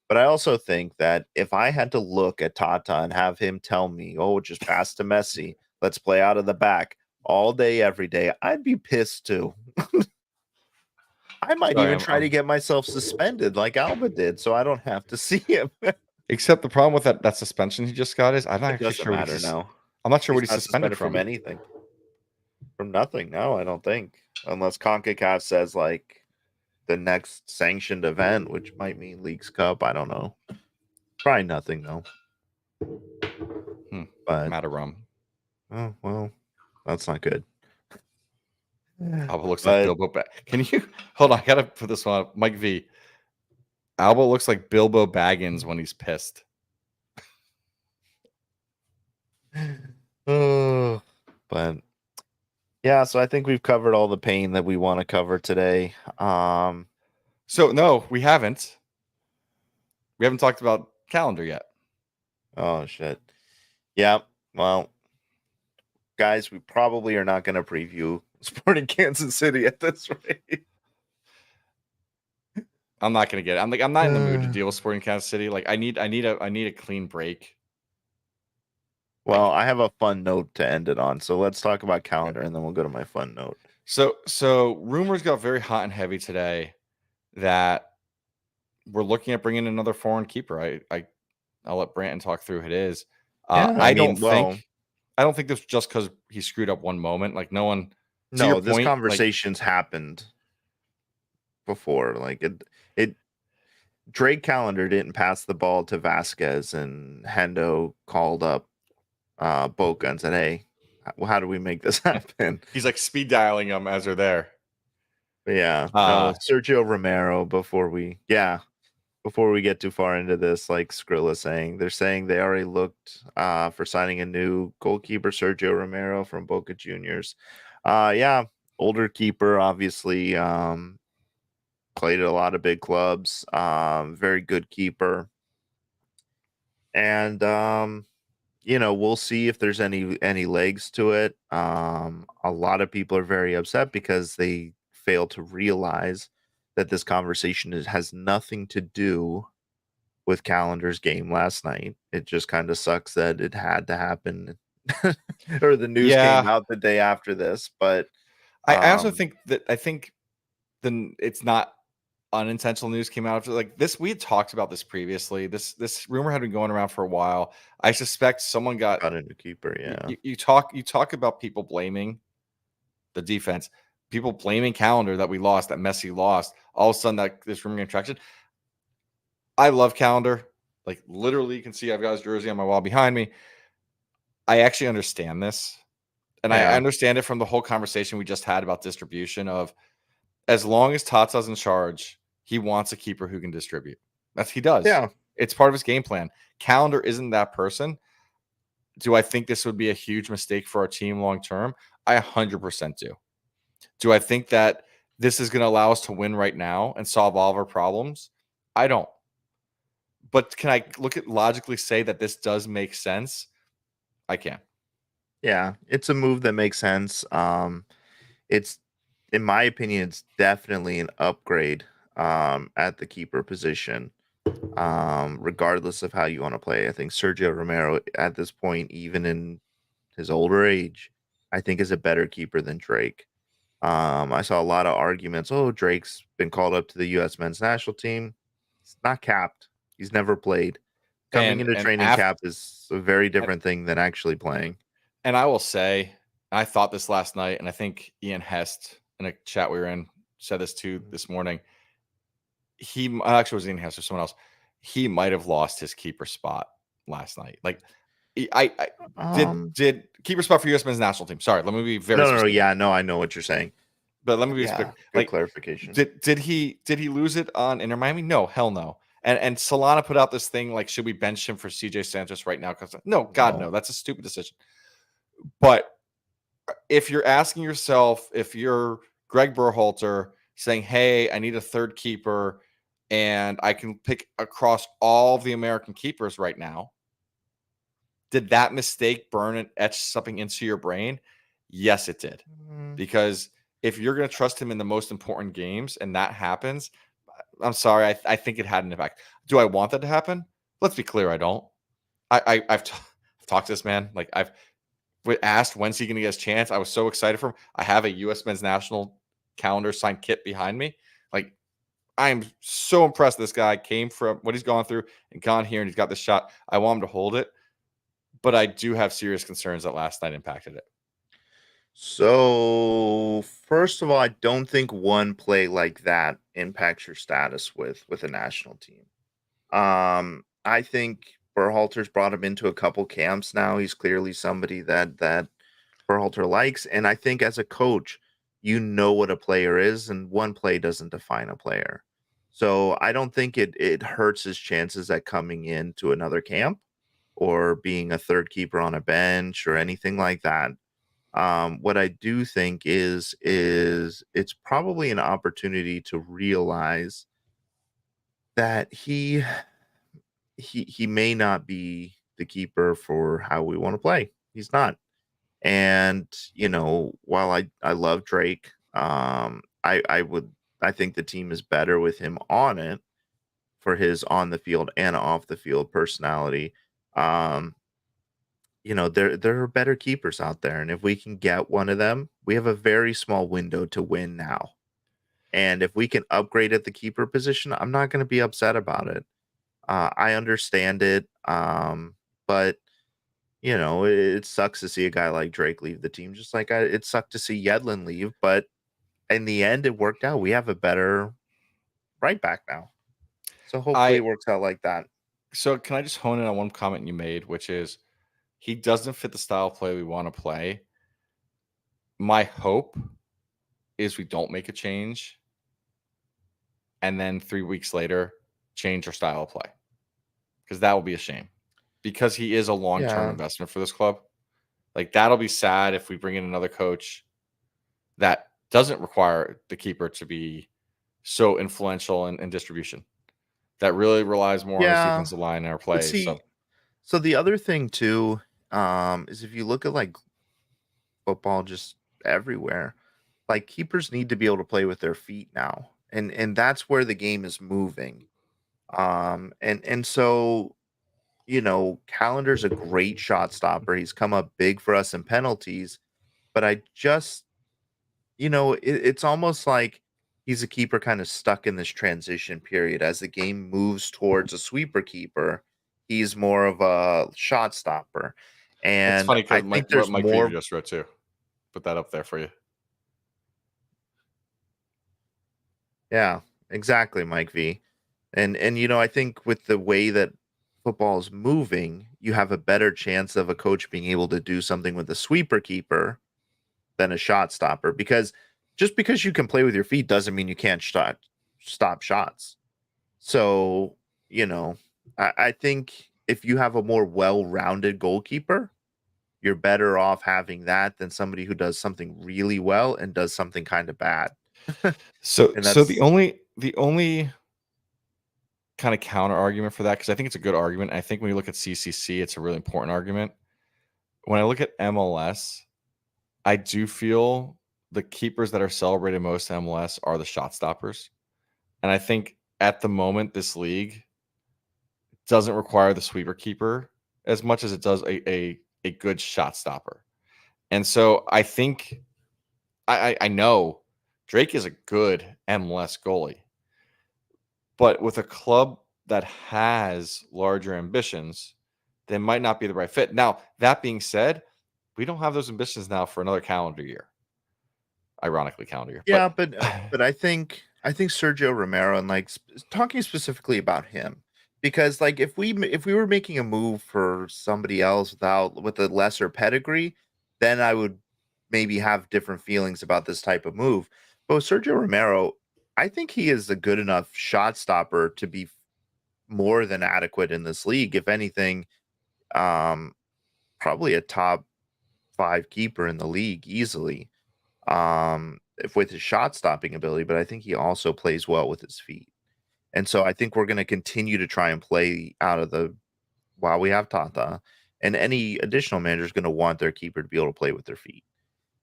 But I also think that if I had to look at Tata and have him tell me, "Oh, just pass to Messi. Let's play out of the back all day every day." I'd be pissed too. I might Sorry, even try to get myself suspended like Alba did, so I don't have to see him. except the problem with that suspension he just got is I'm not It actually doesn't sure matter now. I'm not sure what He's he's not suspended suspended from from. anything, from nothing. No, I don't think, unless CONCACAF says like the next sanctioned event, which might mean Leagues Cup. I don't know. Probably nothing though. But Matter rum. oh well, that's not good. Alba looks like But Bilbo. Can you hold on? I gotta put this one up. Mike V. Alba looks like Bilbo Baggins when he's pissed. oh, but yeah, so I think we've covered all the pain that we want to cover today. So no, we haven't. We haven't talked about calendar yet. Oh shit. Yeah. Well, guys, we probably are not going to preview Sporting Kansas City at this rate. I'm not gonna get it. I'm not in the mood to Uh, deal with Sporting Kansas City. Like I need a clean break. well, Like I have a fun note to end it on. So let's talk about okay. calendar and then we'll go to my fun note. So rumors got very hot and heavy today that we're looking at bringing another foreign keeper. I'll let Branton talk through who it is. Yeah, I mean, well, I don't think this just because he screwed up one moment. Like no one. To your no, this point, like conversation's happened before. Like it Drake Calendar didn't pass the ball to Vasquez and Hendo called up Boca and said, "Hey, how do we make this happen?" he's like speed dialing them as they're there. But yeah, Uh no, Sergio Romero before we get too far into this, like Skrilla saying, they're saying they already looked for signing a new goalkeeper, Sergio Romero from Boca Juniors. Yeah, older keeper, obviously. played at a lot of big clubs. Very good keeper. And we'll see if there's any legs to it. A lot of people are very upset because they fail to realize that this conversation has nothing to do with Calendar's game last night. It just kind of sucks that it had to happen or the news came Yeah. out the day after this, but I also um think that then it's not unintentional news came out after like this. We had talked about this previously. This rumor had been going around for a while. I suspect someone got got a new keeper, yeah. you talk about people blaming the defense, people blaming Calendar that we lost, that Messi lost. All of a sudden that this rumor gained traction. I love Calendar. Like literally, you can see I've got his jersey on my wall behind me. I actually understand this. And I Yeah. understand it from the whole conversation we just had about distribution of as long as Tata's in charge, he wants a keeper who can distribute. He does. Yeah. It's part of his game plan. Calendar isn't that person. Do I think this would be a huge mistake for our team long term? I 100% do. Do I think that this is going to allow us to win right now and solve all of our problems? I don't. But can I logically say that this does make sense? I can. Yeah. It's a move that makes sense. It's in my opinion, it's definitely an upgrade at the keeper position. Regardless of how you want to play. I think Sergio Romero at this point, even in his older age, I think is a better keeper than Drake. I saw a lot of arguments. Oh, Drake's been called up to the U.S. men's national team. He's not capped. He's never played. Coming And into and training after cap is a very and, different thing than actually playing. and I will say, I thought this last night, and I think Ian Hest in a chat we were in said this too this morning. He actually was Ian Hest or someone else. He might have lost his keeper spot last night. Like I Um, did keeper spot for U.S. men's national team. Sorry, let me be very no, specific. yeah, no, I know what you're saying. But let me be Yeah, specific. good Like, clarification. did he lose it on Inter Miami? No, hell no. And Solana put out this thing like, should we bench him for CJ Sanchez right now? Because no, God No. no, that's a stupid decision. But if you're asking yourself, if you're Greg Berhalter saying, "Hey, I need a third keeper, and I can pick across all of the American keepers right now," did that mistake burn and etch something into your brain? Yes, it did. Mm, Because if you're going to trust him in the most important games and that happens, I'm sorry, I think it had an impact. Do I want that to happen? Let's be clear, I don't. I've talked to this man. Like I've asked when's he going to get his chance. I was so excited for him. I have a U.S. men's national calendar signed kit behind me. Like I am so impressed. This guy came from what he's gone through and gone here, and he's got this shot. I want him to hold it, but I do have serious concerns that last night impacted it. So, first of all, I don't think one play like that impacts your status with a national team. I think Berhalter's brought him into a couple camps now. He's clearly somebody that Berhalter likes, and I think as a coach, you know what a player is, and one play doesn't define a player. So I don't think it hurts his chances at coming into another camp or being a third keeper on a bench or anything like that. What I do think is it's probably an opportunity to realize that he may not be the keeper for how we want to play. He's not. And while I love Drake, I think the team is better with him on it for his on the field and off the field personality. Um, there are better keepers out there, and if we can get one of them, we have a very small window to win now. And if we can upgrade at the keeper position, I'm not going to be upset about it. I understand it, but it sucks to see a guy like Drake leave the team. Just like it sucked to see Yedlin leave, but in the end, it worked out. We have a better right back now, so hopefully I it works out like that. So can I just hone in on one comment you made, which is he doesn't fit the style of play we want to play. My hope is we don't make a change and then 3 weeks later change our style of play. Because that will be a shame. Because he is a long-term Yeah, investment for this club. Like that'll be sad if we bring in another coach that doesn't require the keeper to be so influential in distribution. That really relies more on his Yeah, defensive line and our but plays. see, So so the other thing too, is if you look at like football just everywhere, like keepers need to be able to play with their feet now, and that's where the game is moving. And so Calendar's a great shot stopper. He's come up big for us in penalties, but I just it's almost like he's a keeper kind of stuck in this transition period as the game moves towards a sweeper keeper. He's more of a shot stopper. it's And funny I because think what there's Mike Weaver more. just wrote too. Put that up there for you. Yeah, exactly, Mike V. And I think with the way that football is moving, you have a better chance of a coach being able to do something with a sweeper keeper than a shot stopper, because just because you can play with your feet doesn't mean you can't stop shots. So, you know, I think if you have a more well-rounded goalkeeper, you're better off having that than somebody who does something really well and does something kind of bad. And So the that's only kind of counter argument for that, because I think it's a good argument. I think when you look at CCC, it's a really important argument. When I look at MLS, I do feel the keepers that are celebrated most in MLS are the shot stoppers. And I think at the moment, this league doesn't require the sweeper keeper as much as it does a good shot stopper. And so I think I know Drake is a good MLS goalie, but with a club that has larger ambitions, they might not be the right fit. Now, that being said, we don't have those ambitions now for another calendar year. Ironically, calendar year. yeah, But but I think Sergio Romero, and like talking specifically about him, because like if we were making a move for somebody else with a lesser pedigree, then I would maybe have different feelings about this type of move. But with Sergio Romero, I think he is a good enough shot stopper to be more than adequate in this league. If anything, um, probably a top five keeper in the league easily, if with his shot stopping ability, but I think he also plays well with his feet. And so I think we're going to continue to try and play out of the while we have Tata, and any additional manager is going to want their keeper to be able to play with their feet.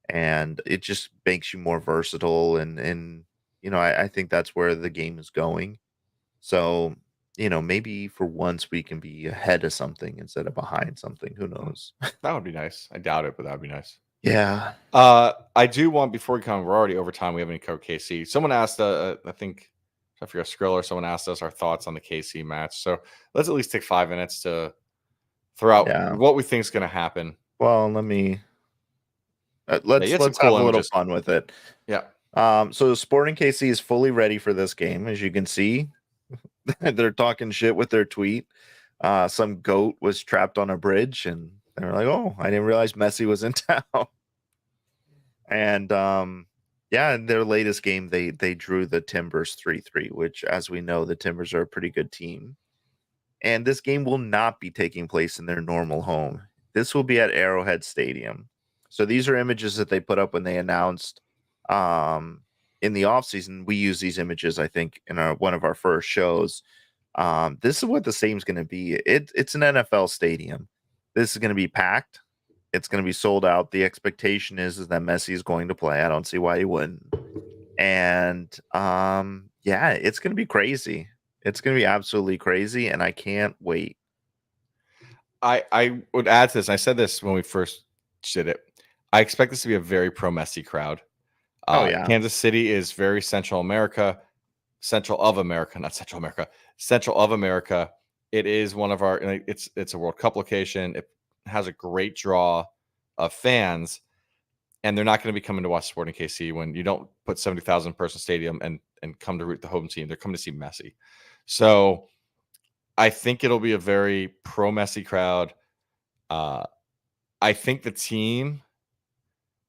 And it just makes you more versatile. And I think that's where the game is going. So, maybe for once we can be ahead of something instead of behind something. Who knows? that would be nice. I doubt it, but that would be nice. Yeah. I do want, before we come, we're already over time. We haven't covered KC. Someone asked, I think, I forget, Skriller, someone asked us our thoughts on the KC match. So let's at least take 5 minutes to throw out Yeah. what we think is going to happen. Well, let me Yeah, you let's had some let's have cool a little images. fun with it. Yeah. So Sporting KC is fully ready for this game, as you can see. They're talking shit with their tweet. Some goat was trapped on a bridge, and they were like, "Oh, I didn't realize Messi was in town." And yeah, in their latest game, they drew the Timbers 3-3, which, as we know, the Timbers are a pretty good team. And this game will not be taking place in their normal home. This will be at Arrowhead Stadium. So these are images that they put up when they announced in the offseason. We use these images, I think, in one of our first shows. This is what the stadium's going to be. It's an NFL stadium. This is going to be packed. It's going to be sold out. The expectation is that Messi is going to play. I don't see why he wouldn't. And yeah, it's going to be crazy. It's going to be absolutely crazy, and I can't wait. I would add to this. I said this when we first did it. I expect this to be a very pro Messi crowd. Oh yeah. Kansas City is very Central America, Central of America, not Central America, Central of America. It is one of our. It's a World Cup location. It has a great draw of fans, and they're not going to be coming to watch Sporting KC when you don't put 70,000 person stadium and come to root the home team. They're coming to see Messi. So I think it'll be a very pro Messi crowd. I think the team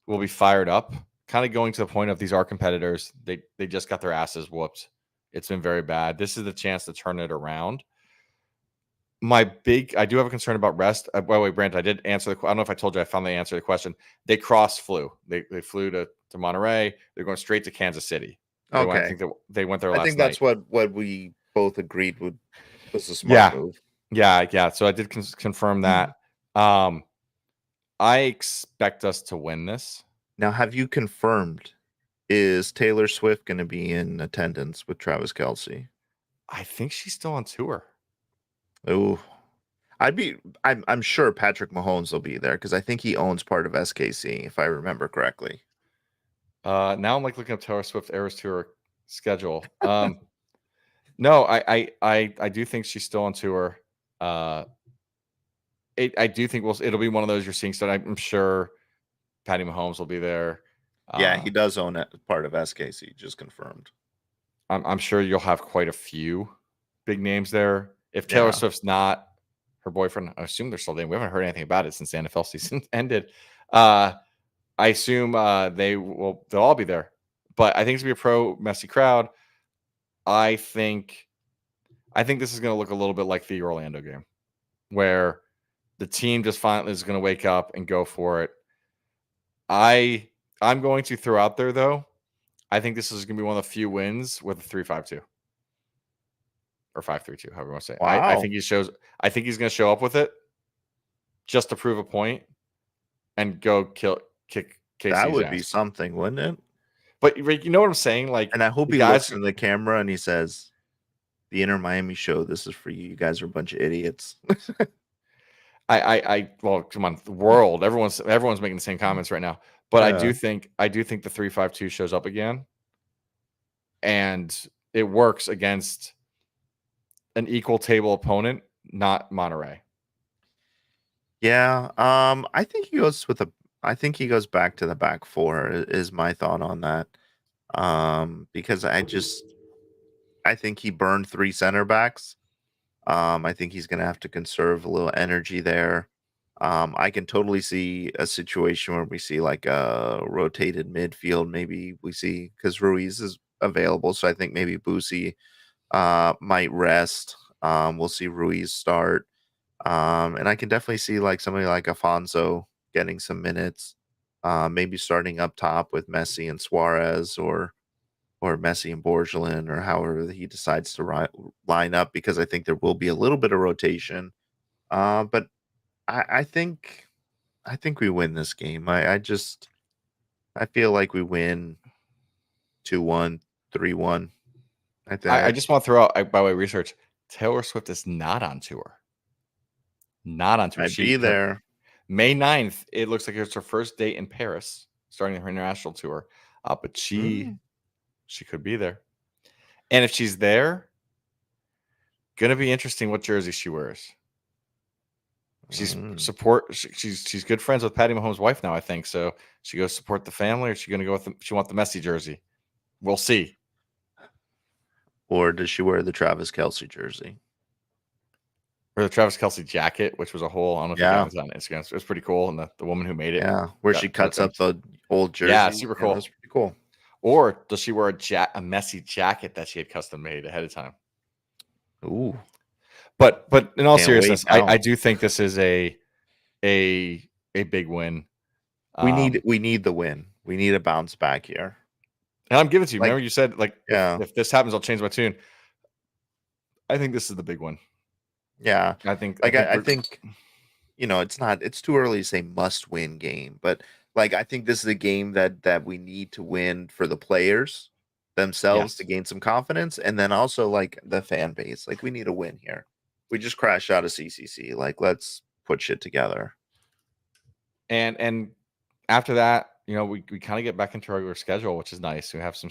will be fired up, kind of going to the point of these are competitors. They just got their asses whooped. It's been very bad. This is the chance to turn it around. I do have a concern about rest. By the way, Brant, I did answer I don't know if I told you I found the answer to the question. They flew. They flew to Monterey. They're going straight to Kansas City. Okay. I think that they went there I last think night. that's what we both agreed was a smart Yeah, move. yeah. So I did confirm that. I expect us to win this. Now, have you confirmed, is Taylor Swift going to be in attendance with Travis Kelce? I think she's still on tour. Oh, I'm sure Patrick Mahomes will be there because I think he owns part of SKC, if I remember correctly. Now I'm like looking up Taylor Swift Eras Tour schedule. No, I do think she's still on tour. I do think it'll be one of those you're seeing. So I'm sure Patty Mahomes will be there. Yeah, he does own part of SKC, just confirmed. I'm sure you'll have quite a few big names there. If Taylor Swift's not her boyfriend, I assume they're still dating. We haven't heard anything about it since the NFL season ended. I assume they'll all be there. But I think it's gonna be a pro messy crowd. I think this is gonna look a little bit like the Orlando game, where the team just finally is gonna wake up and go for it. I'm going to throw out there though. I think this is going to be one of the few wins with a 3-5-2 or 5-3-2, however you want to say it. Wow. I think he's going to show up with it just to prove a point and go kick KC's That would ass. be something, wouldn't it? But you know what I'm saying? Like, and I hope he looks in the camera and he says, "The Inner Miami Show, this is for you. You guys are a bunch of idiots." Well, come on, the world. Everyone's making the same comments right now. But I do think the 3-5-2 shows up again, and it works against an equal table opponent, not Monterey. Yeah, I think he goes back to the back four is my thought on that. Because I think he burned 3 center backs. I think he's going to have to conserve a little energy there. I can totally see a situation where we see like a rotated midfield. Maybe we see because Ruiz is available, so I think maybe Boosie might rest. We'll see Ruiz start. And I can definitely see like somebody like Afonso getting some minutes. Maybe starting up top with Messi and Suarez or Messi and Borgelin or however he decides to line up because I think there will be a little bit of rotation. But I think we win this game. I feel like we win 2-1, 3-1. I just want to throw out by way of research, Taylor Swift is not on tour. Not on tour. I'd be there. May 9th, it looks like it's her first date in Paris, starting her international tour. But she could be there. And if she's there, gonna be interesting what jersey she wears. She's good friends with Patty Mahomes' wife now, I think. So she goes support the family, or is she gonna go with she want the Messi jersey? We'll see. Or does she wear the Travis Kelce jersey? Or the Travis Kelce jacket, which was a whole, I don't know if you guys on Instagram. It was pretty cool. And the woman who made it. Yeah, where she cuts up the old jersey. Yeah, super cool. That's pretty cool. Or does she wear a Messi jacket that she had custom made ahead of time? Ooh. But in all seriousness, I do think this is a big win. We need the win. We need a bounce back here. And I'm giving it to you. Remember you said if this happens, I'll change my tune. I think this is the big one. Yeah. I think it's too early to say must win game, but I think this is a game that we need to win for the players themselves to gain some confidence, and then also the fan base. We need a win here. We just crashed out of CCC. Let's put shit together. And after that, we kind of get back into our regular schedule, which is nice. We have some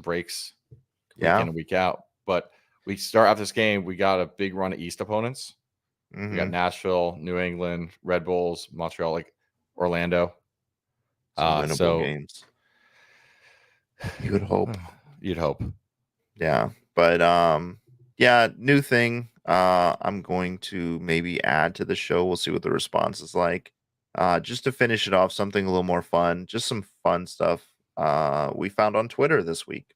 breaks week in and week out. But we start out this game, we got a big run of East opponents. We got Nashville, New England, Red Bulls, Montreal, Orlando. Some winnable games. You would hope. You'd hope. Yeah. But new thing. I'm going to maybe add to the show. We'll see what the response is like. Just to finish it off, something a little more fun, just some fun stuff we found on Twitter this week.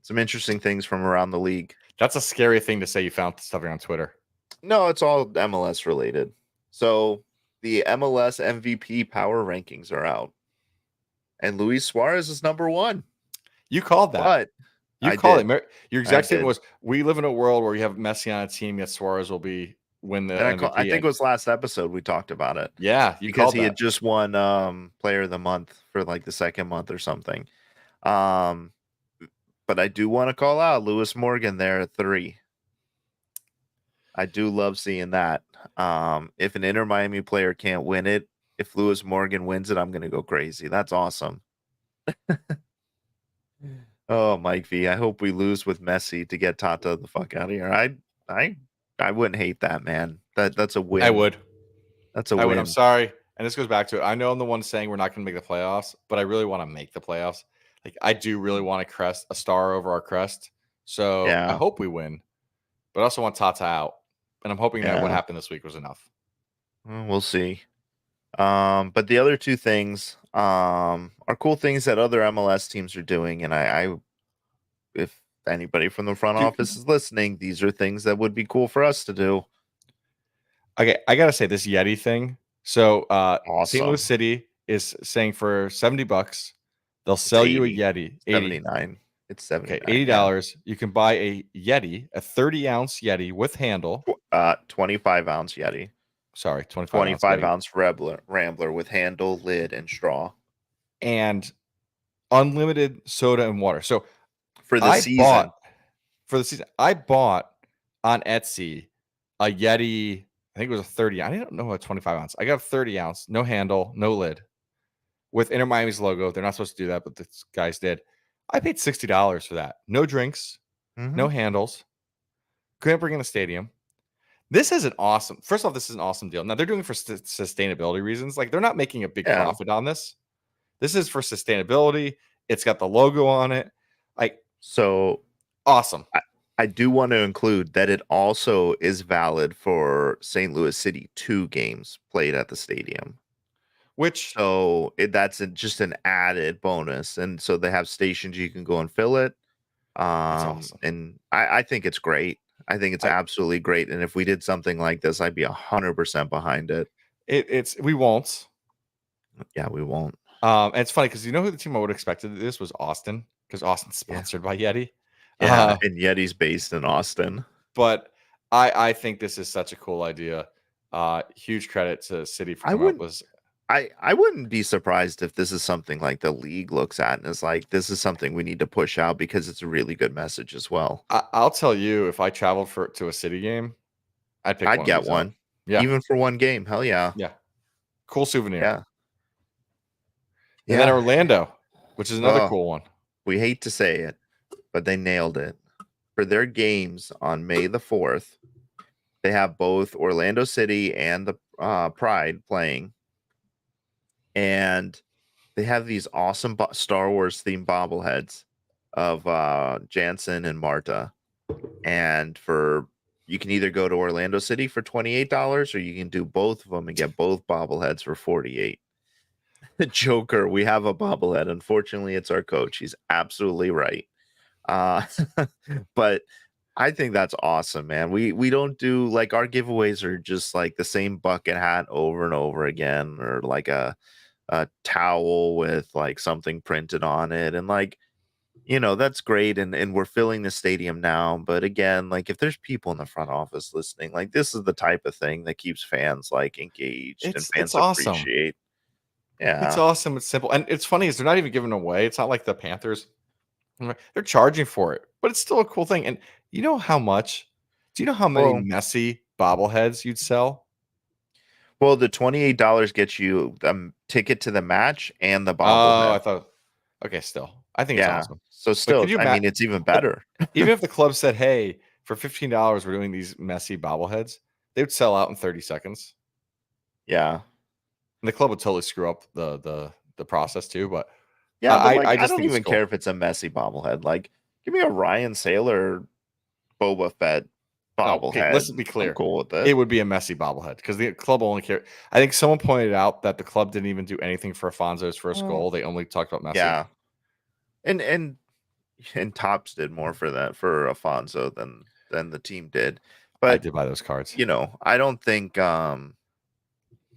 Some interesting things from around the league. That's a scary thing to say you found something on Twitter. No, it's all MLS related. So the MLS MVP power rankings are out. And Luis Suarez is number 1. You called that. But You I called did. it. Your I exact statement did. was, "We live in a world where we have Messi on a team, yet Suarez will win the And I MVP." think And it was last episode we talked about it yeah, you because called he had that. just won player of the month for like the second month or something. Um, but I do want to call out Lewis Morgan there at 3. I do love seeing that. If an Inter Miami player can't win it, if Lewis Morgan wins it, I'm gonna go crazy. That's awesome. Oh, Mike V, I hope we lose with Messi to get Tata the fuck out of here. I I wouldn't hate that, man. That's a I win. would. That's a I would. I'm win. sorry. And this goes back to it. I know I'm the one saying we're not going to make the playoffs, but I really want to make the playoffs. Like I do really want to crest a star over our crest. So I Yeah, hope we win, but I also want Tata out. And I'm hoping that what yeah. happened this week was enough. Well, we'll see. But the other two things are cool things that other MLS teams are doing, and I if anybody from the front Dude, office is listening, these are things that would be cool for us to do. okay, I gotta say this Yeti thing. So St. Louis Awesome. City is saying for $70, they'll It's sell you a 80, Yeti. 80. 79. It's Okay, 79. Yeah. $80. You can buy a Yeti, a 30-ounce Yeti with handle. 25-ounce Yeti. Sorry, 25-ounce 25 Yeti. ounce Rambler with handle, lid, and straw And unlimited soda and water. So for the I bought season. for the season. I bought on Etsy a Yeti. I think it was a 30. I didn't know a 25-ounce. I got a 30-ounce, no handle, no lid, with Inter Miami's logo. They're not supposed to do that, but this guys did. I paid $60 for that. No drinks, Hmm. no handles. Couldn't bring in the stadium. This is an awesome. First off, this is an awesome deal. Now they're doing it for sustainability reasons. Like they're not making a big Yeah. profit on this. This is for sustainability. It's got the logo on it. Like So awesome. I do want to include that it also is valid for St. Louis City 2 games played at the stadium. Which So just an added bonus. And so they have stations you can go and fill it. that's awesome. And I think it's great. I think it's I absolutely great. And if we did something like this, I'd be 100% behind it. it's we won't. Yeah, we won't. And it's funny because you know who the team I would have expected this was Austin because Austin's Yeah. sponsored by Yeti. Yeah. And Yeti's based in Austin. But I think this is such a cool idea. Huge credit to City for I coming up wouldn't with. I wouldn't be surprised if this is something like the league looks at and is like, this is something we need to push out because it's a really good message as well. I'll tell you, if I traveled to a City game, I'd pick I'd one of get these up. one. Yeah, Even for one game. Hell yeah. yeah, cool souvenir. Yeah. And then Yeah. Orlando, which is another Oh, cool one. we hate to say it, but they nailed it. For their games on May the 4th, they have both Orlando City and the Pride playing. And they have these awesome Star Wars themed bobbleheads of Jansen and Marta. And you can either go to Orlando City for $28 or you can do both of them and get both bobbleheads for 48. The Joker, we have a bobblehead. Unfortunately, it's our coach. He's absolutely right. Uh, but I think that's awesome, man. We don't do like our giveaways are just like the same bucket hat over and over again, or like a towel with like something printed on it, and like that's great, and we're filling the stadium now. But again, like if there's people in the front office listening, like this is the type of thing that keeps fans like engaged and It's fans awesome. appreciate. It's Yeah. awesome. It's simple, and it's funny is they're not even giving away. It's not like the Panthers. They're charging for it, but it's still a cool thing. And you know how much? Do you know how many Well, messy bobbleheads you'd sell? well, the $28 gets you a ticket to the match and the Oh, bobblehead. I thought. Okay, still, I think it's Yeah. awesome. So But could still, you I imagine? mean, it's even But better. even if the club said, "Hey, for $15, we're doing these messy bobbleheads," they would sell out in 30 seconds. Yeah. And the club would totally screw up the process too. But Yeah, but like I I just don't think it's even care cool. if it's a messy bobblehead. Like, give me a Ryan Saylor Boba Fett No, okay, let's bobblehead. be I'm clear. cool with It it. would be a messy bobblehead because the club only cared. I think someone pointed out that the club didn't even do anything for Afonso's first Well, goal. They only talked about Messi. yeah. And Tops did more for that for Afonso than the team did. I But did buy those cards. I don't think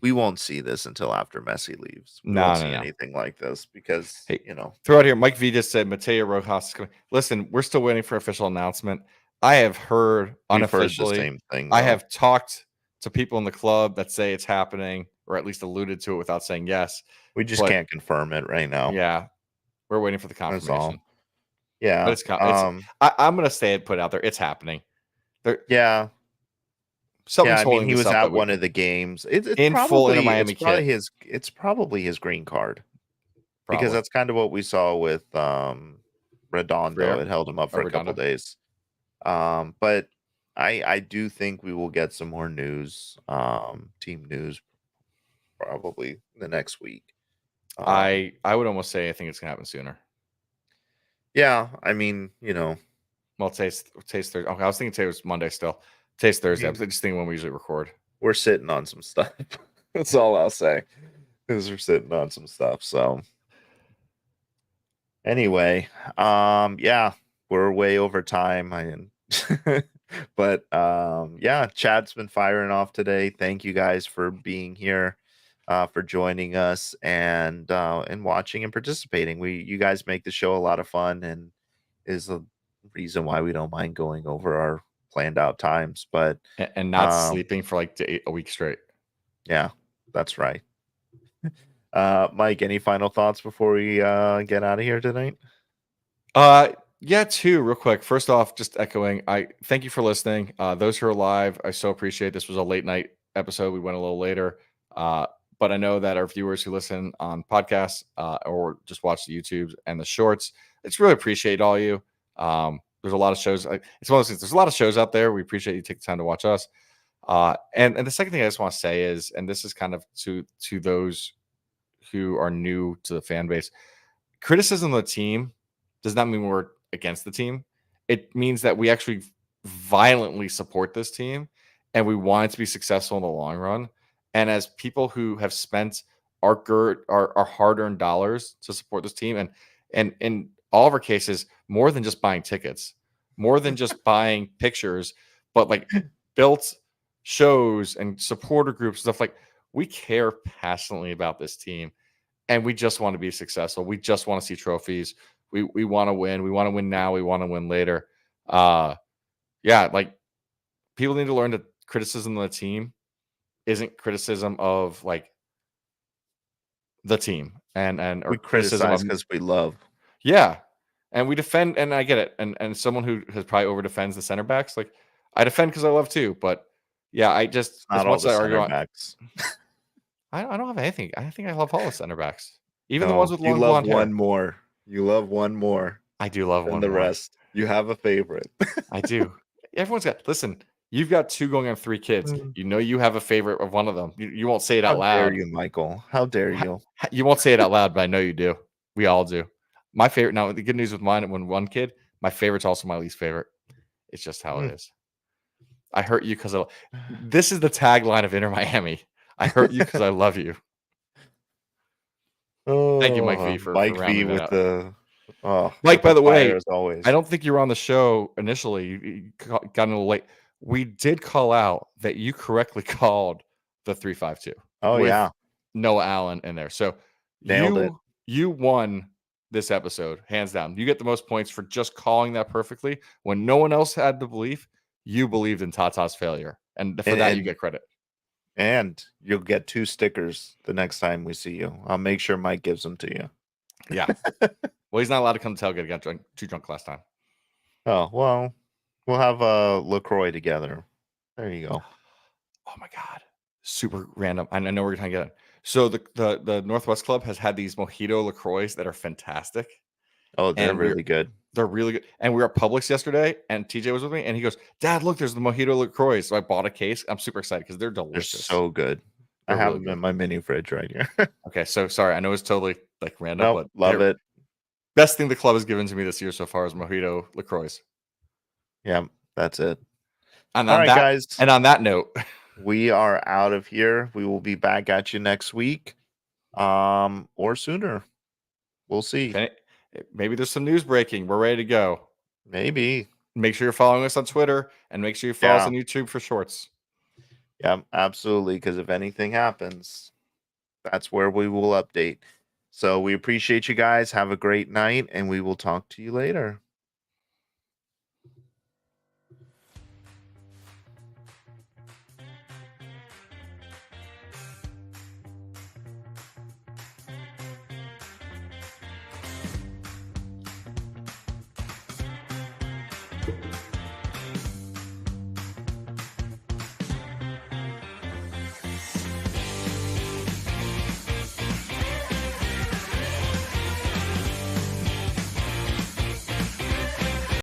we won't see this until after Messi leaves. We No, won't no, see no. anything like this because, Hey, you know, throw out here. Mike V just said Mateo Rojas is coming. Listen, we're still waiting for official announcement. I have heard we've heard the unofficially. same thing I though. have talked to people in the club that say it's happening, or at least alluded to it without saying yes. We just But can't confirm it right now. yeah, we're waiting for the That's all. confirmation. But Yeah. it's. I'm gonna say it. Put out there. It's happening. There, Yeah. Yeah, something's I mean, holding he this was up at that we one of the games. It's in full Inter probably Miami kit. it's probably his green card because Probably that's kind of what we saw with Redondo. Freer It held him up or for a couple Redondo. days. But I do think we will get some more news, team news probably the next week. I would almost say I think it's gonna happen sooner. Yeah, I mean, you know, Well, taste Thursday. Okay, I was thinking today was Monday still. Taste Thursday. I I was mean, just thinking when we usually record. we're sitting on some stuff. That's all I'll say. Because we're sitting on some stuff. So anyway, yeah, we're way over time. But yeah, Chad's been firing off today. Thank you guys for being here, for joining us and watching and participating. You guys make the show a lot of fun and is the reason why we don't mind going over our planned out times. But And not sleeping for like a week straight. yeah, that's right. Mike, any final thoughts before we get out of here tonight? Yeah, two real quick. First off, just echoing, I thank you for listening. Those who are live, I so appreciate. This was a late night episode. We went a little later, but I know that our viewers who listen on podcasts or just watch the YouTubes and the shorts, it's really appreciate all you. There's a lot of shows. It's one of those things. There's a lot of shows out there. We appreciate you take the time to watch us. And the second thing I just want to say is, and this is kind of to those who are new to the fan base, criticism of the team does not mean we're against the team. It means that we actually violently support this team and we want it to be successful in the long run. And as people who have spent our hard-earned dollars to support this team, and in all of our cases, more than just buying tickets, more than just buying pictures, but like built shows and supporter groups, stuff like we care passionately about this team and we just want to be successful. We just want to see trophies. We want to win. We want to win now. We want to win later. Yeah, like people need to learn that criticism of the team isn't criticism of like the team and or We criticism criticize of because we love. yeah. And we defend, and I get it. And someone who has probably over defends the center backs, like I defend because I love too. But yeah, I just It's as not all much the as I argue center on, backs. I don't have anything. I think I love all the center backs, even the ones No, with you long love blonde hair. one more. You love one more I do love than one the more. rest. You have a favorite. I do. Everyone's got. Listen, you've got two going on three kids. You know you have a favorite of one of them. You won't say it How out dare loud. you, Michael? How dare you? You won't say it out loud, but I know you do. We all do. My favorite. Now, the good news with mine, when one kid, my favorite's also my least favorite. It's just how it is. I hurt you because this is the tagline of Inter Miami. I hurt you because I love you. Thank you, Mike V, for Mike V rounding that with out. the Mike, with by the fire way, as always. I don't think you were on the show initially. You got a little late. We did call out that you correctly called the 352. Oh with yeah, Noah Allen in there. So nailed it. you won this episode hands down. You get the most points for just calling that perfectly when no one else had the belief. You believed in Tata's failure, and for that you get credit. And you'll get 2 stickers the next time we see you. I'll make sure Mike gives them to you. Yeah. Well, he's not allowed to come to tailgate. Got too drunk last time. Oh well, we'll have a LaCroix together. There you go. Oh my god, super random. I know we're trying to get it. So the Northwest Club has had these mojito LaCroix that are fantastic. Oh, they're really good. They're really good. And we were at Publix yesterday, and TJ was with me, and he goes, "Dad, look, there's the mojito LaCroix." So I bought a case. I'm super excited because they're They're delicious. so good. I They're have really them in my mini fridge right here. Okay, so sorry. I know it's totally like random, Nope, but love it. best thing the club has given to me this year so far is mojito LaCroix. Yeah, that's it. And All on right, that, guys. and on that note, We are out of here. We will be back at you next week, or sooner. We'll see. maybe there's some news breaking. We're ready to go. Maybe. Make sure you're following us on Twitter and make sure you follow us on YouTube for shorts. Yeah, absolutely. Because if anything happens, that's where we will update. So we appreciate you guys. Have a great night, and we will talk to you later.